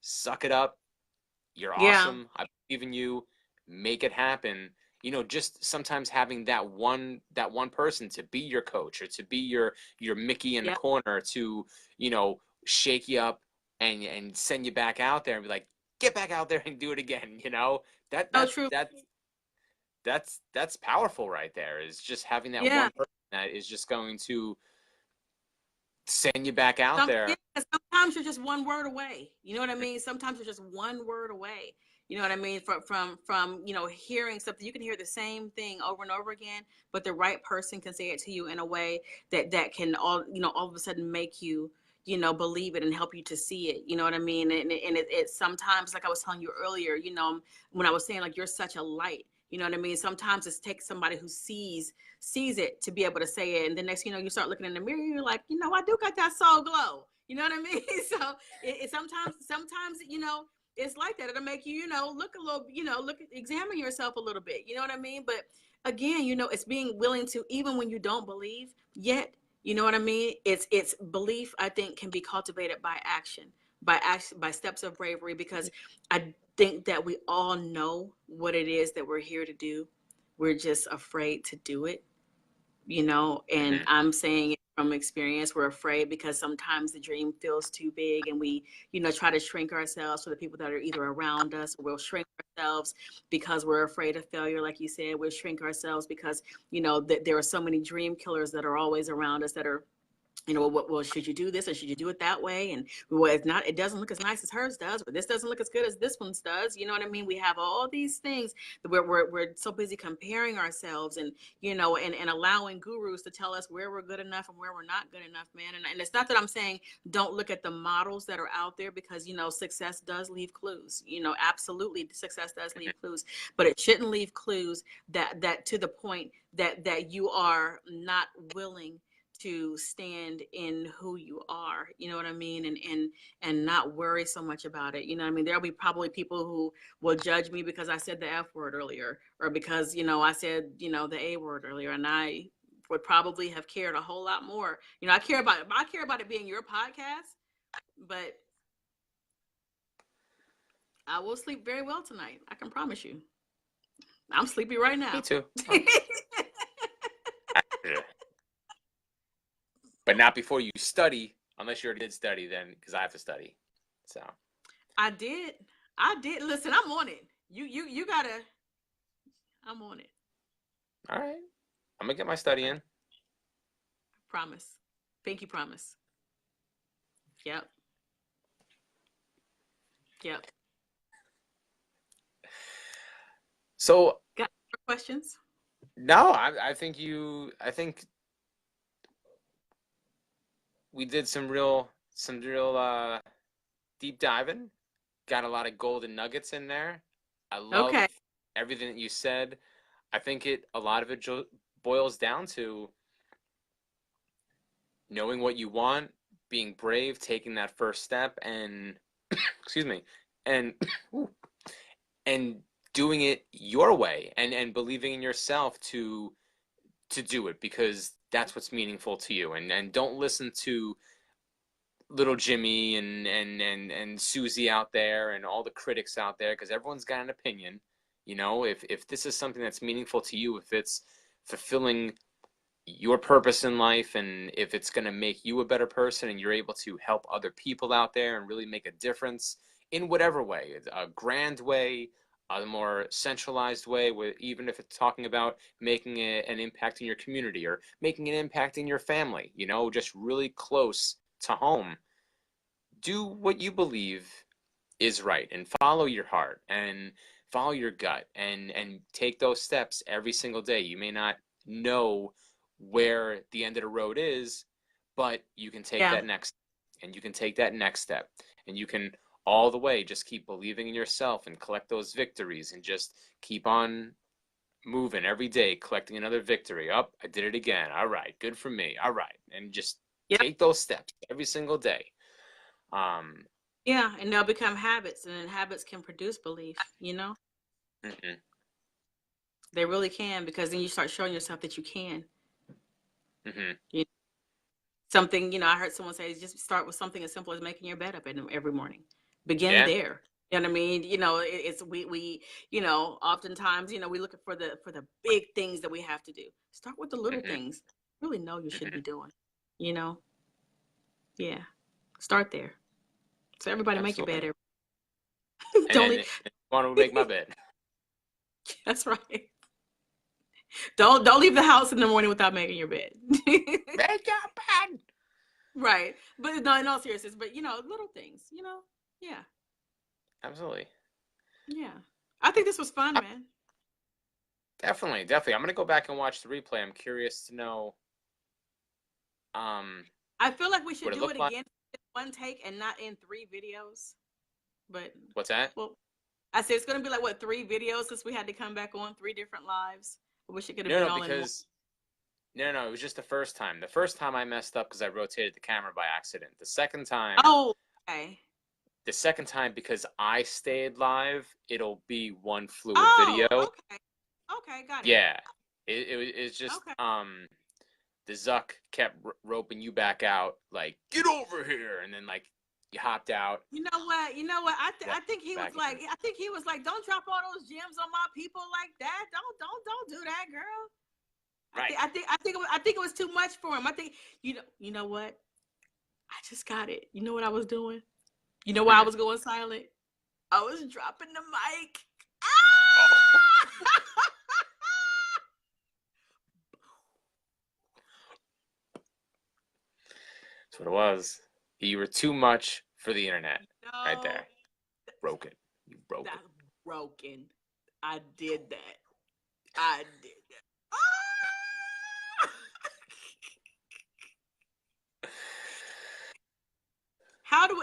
suck it up. You're awesome. I believe in you. Make it happen. You know, just sometimes having that one person to be your coach or to be your Mickey in the corner to, you know, shake you up and send you back out there and be like, get back out there and do it again. You know, that's powerful right there, is just having that one person that is just going to send you back out there. Sometimes you're just one word away. You know what I mean? Sometimes you're just one word away. You know what I mean? From you know, hearing something, you can hear the same thing over and over again, but the right person can say it to you in a way that can all of a sudden make you, you know, believe it and help you to see it. You know what I mean? And it sometimes, like I was telling you earlier, you know, when I was saying like you're such a light. You know what I mean? Sometimes it takes somebody who sees it to be able to say it. And the next, you know, you start looking in the mirror, you're like, you know, I do got that soul glow. You know what I mean? So it sometimes, you know, it's like that. It'll make you, you know, look a little, you know, examine yourself a little bit. You know what I mean? But again, you know, it's being willing to, even when you don't believe yet, you know what I mean? It's belief, I think, can be cultivated by action, by steps of bravery, because I think that we all know what it is that we're here to do. We're just afraid to do it, you know, and I'm saying it from experience. We're afraid because sometimes the dream feels too big and we, you know, try to shrink ourselves for the people that are either around us, or we'll shrink ourselves because we're afraid of failure. Like you said, we'll shrink ourselves because, you know, there are so many dream killers that are always around us that are, you know, well, should you do this or should you do it that way? And well, it's not, it doesn't look as nice as hers does, or this doesn't look as good as this one's does. You know what I mean? We have all these things that we're so busy comparing ourselves and, you know, and allowing gurus to tell us where we're good enough and where we're not good enough, man. And it's not that I'm saying don't look at the models that are out there, because, you know, success does leave clues. You know, absolutely, success does leave clues, but it shouldn't leave clues that to the point that you are not willing to stand in who you are, you know what I mean? And not worry so much about it. You know what I mean? There'll be probably people who will judge me because I said the F word earlier, or because, you know, I said, you know, the A word earlier, and I would probably have cared a whole lot more. You know, I care about it being your podcast, but I will sleep very well tonight. I can promise you. I'm sleepy right now. Me too. But not before you study, unless you already did study, then, because I have to study. So I did. Listen, I'm on it. You gotta. I'm on it. all right, I'm gonna get my study in. Promise. Pinky promise. Yep. So, got more questions? No, I think we did some real deep diving. Got a lot of golden nuggets in there. I love everything that you said. I think a lot of it boils down to knowing what you want, being brave, taking that first step, and excuse me, and doing it your way, and believing in yourself to do it, because that's what's meaningful to you. And don't listen to little Jimmy and Susie out there and all the critics out there, because everyone's got an opinion. You know, if this is something that's meaningful to you, if it's fulfilling your purpose in life, and if it's going to make you a better person, and you're able to help other people out there and really make a difference in whatever way, a grand way, a more centralized way, even if it's talking about making an impact in your community or making an impact in your family, you know, just really close to home. Do what you believe is right, and follow your heart, and follow your gut, and take those steps every single day. You may not know where the end of the road is, but you can take that next, and you can take that next step, and you can all the way just keep believing in yourself and collect those victories, and just keep on moving every day, collecting another victory. I did it again. All right, good for me. All right, and just take those steps every single day. And they'll become habits, and then habits can produce belief, you know. They really can, because then you start showing yourself that you can. You know, something, you know, I heard someone say, just start with something as simple as making your bed up every morning. Begin there. You know what I mean? You know, it's we you know, oftentimes, you know, we look for the big things that we have to do. Start with the little things you really know you should be doing, you know. Start there. So everybody make your bed don't want to make my bed. That's right. Don't leave the house in the morning without making your bed. Make your bed. Right. But no, in all seriousness, but you know, little things, you know. Yeah. Absolutely. Yeah. I think this was fun, man. Definitely. I'm gonna go back and watch the replay. I'm curious to know. I feel like we should do it again in one take and not in 3 videos. But what's that? Well, I said it's gonna be like 3 videos, since we had to come back on 3 different lives. I wish it could have been all in one. No, it was just the first time. The first time I messed up because I rotated the camera by accident. The second time. Oh, okay. The second time, because I stayed live, it'll be one fluid video. Okay, got it. Yeah, it's just the Zuck kept roping you back out, like, get over here, and then like you hopped out. You know what? I think he was like, don't drop all those gems on my people like that. Don't do that, girl. Right. I think it was too much for him. I think you know what? I just got it. You know what I was doing? You know why I was going silent? I was dropping the mic. That's what it was. You were too much for the internet. Right there. Broke it. You broke it. Broken. I did that.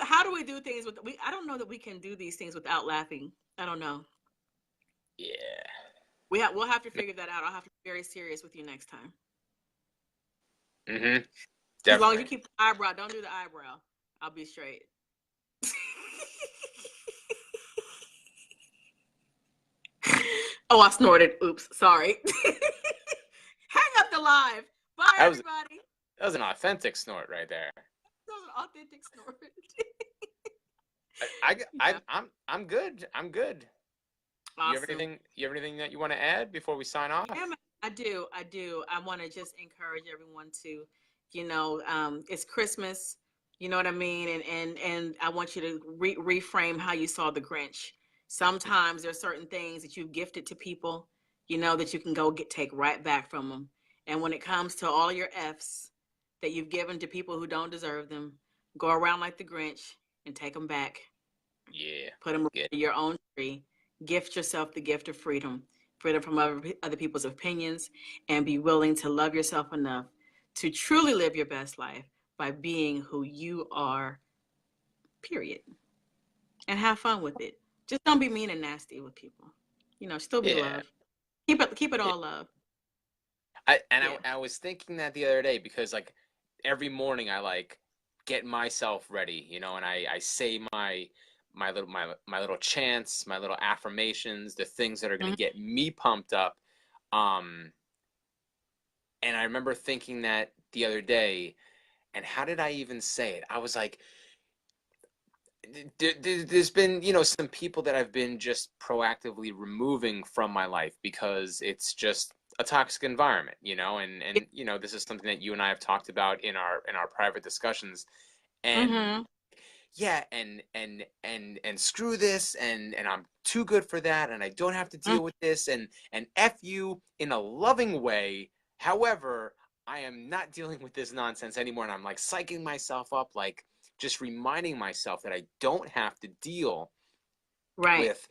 How do we do things I don't know that we can do these things without laughing. I don't know. Yeah. We'll have to figure that out. I'll have to be very serious with you next time. Definitely. As long as you keep the eyebrow, don't do the eyebrow. I'll be straight. Oh, I snorted. Oops, sorry. Hang up the live. Bye, That was everybody. that was an authentic snort right there. That was an authentic snort. Yeah. I'm good. I'm good. Awesome. You have anything that you want to add before we sign off? Yeah, man, I do. I do. I want to just encourage everyone to, it's Christmas. You know what I mean? And I want you to reframe how you saw the Grinch. Sometimes there's certain things that you've gifted to people, that you can go take right back from them. And when it comes to all your F's that you've given to people who don't deserve them, go around like the Grinch and take them back. Yeah. Put them under your own tree. Gift yourself the gift of freedom, freedom from other people's opinions, and be willing to love yourself enough to truly live your best life by being who you are, period. And have fun with it. Just don't be mean and nasty with people. Still be Yeah. love. Keep it Yeah. all love. I was thinking that the other day because like every morning I like get myself ready, and I say my little chants, my little affirmations, the things that are going to get me pumped up. Um, and I remember thinking that the other day, and how did I even say it? I was like, there's been, some people that I've been just proactively removing from my life because it's just a toxic environment, and this is something that you and I have talked about in our private discussions. And yeah, and screw this, and I'm too good for that, and I don't have to deal with this, and F you in a loving way. However, I am not dealing with this nonsense anymore, and I'm like psyching myself up, like just reminding myself that I don't have to deal with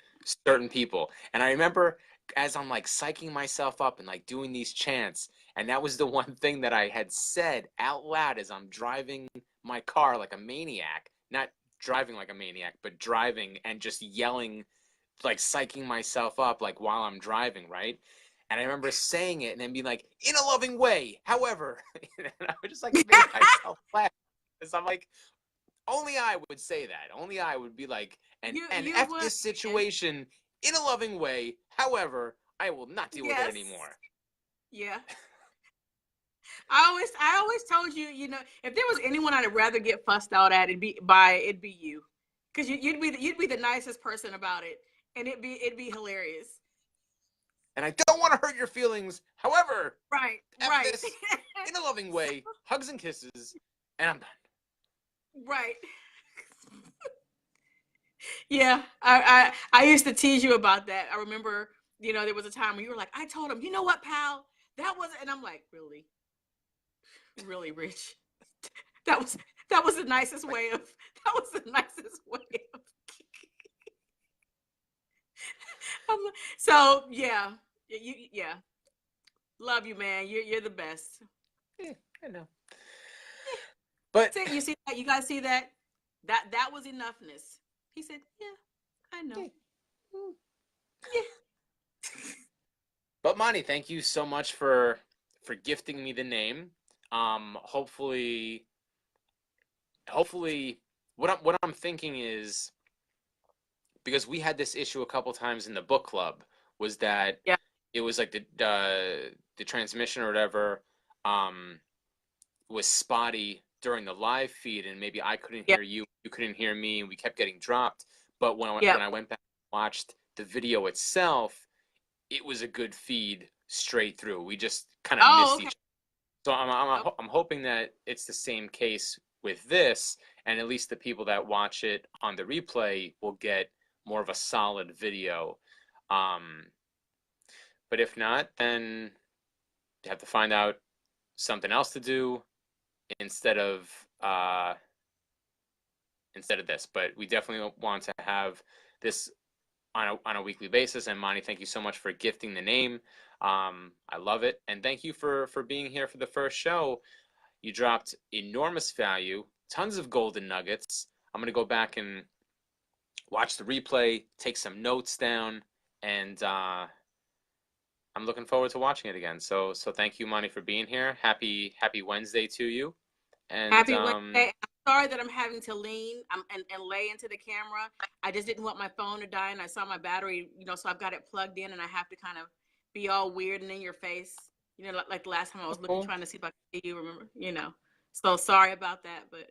certain people. And I remember as I'm like psyching myself up and like doing these chants, and that was the one thing that I had said out loud as I'm driving my car like a maniac, not driving like a maniac, but driving and just yelling, like psyching myself up like while I'm driving, right? And I remember saying it and then being like, in a loving way, however, and I would just like make myself laugh. Because I'm like, only I would say that. Only I would be like, and You F would. this situation in a loving way. However, I will not deal with it anymore. Yeah. I always told you, if there was anyone I'd rather get fussed out at, it'd be you, because you'd be the nicest person about it, and it'd be hilarious. And I don't want to hurt your feelings. However, right. This in a loving way, hugs and kisses, and I'm done. Right. Yeah, I used to tease you about that. I remember, there was a time when you were like, I told him, you know what, pal, that was, and I'm like, really, Rich. That was the nicest way of. That was the nicest way of. So yeah, yeah. Love you, man. You're the best. Yeah, I know. But you see that? You guys see that? That was enoughness. He said, "Yeah, I know." Yeah. But Moni, thank you so much for gifting me the name. Hopefully, what I'm thinking is, because we had this issue a couple times in the book club, was that it was like the transmission or whatever was spotty during the live feed, and maybe I couldn't hear you couldn't hear me, and we kept getting dropped. But when I went back and watched the video itself, it was a good feed straight through. We just kind of missed each other. So I'm hoping that it's the same case with this, and at least the people that watch it on the replay will get more of a solid video. But if not, then you have to find out something else to do instead of this. But we definitely want to have this on a weekly basis. And Moni, thank you so much for gifting the name. I love it, and thank you for being here for the first show. You dropped enormous value, tons of golden nuggets. I'm gonna go back and watch the replay, take some notes down, and I'm looking forward to watching it again. So thank you, Moni, for being here. Happy Wednesday to you. And happy Wednesday. I'm sorry that I'm having to lean and lay into the camera. I just didn't want my phone to die, and I saw my battery, so I've got it plugged in, and I have to kind of be all weird and in your face. You know, like the last time I was looking, Cool. trying to see if I could see you, remember, you know. So sorry about that, but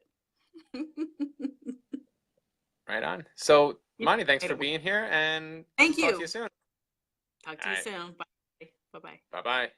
Right on. So, you Moni, thanks made for it work. being here, and Thank talk to you. you soon. Talk to All you right. soon. Bye. Bye-bye. Bye-bye.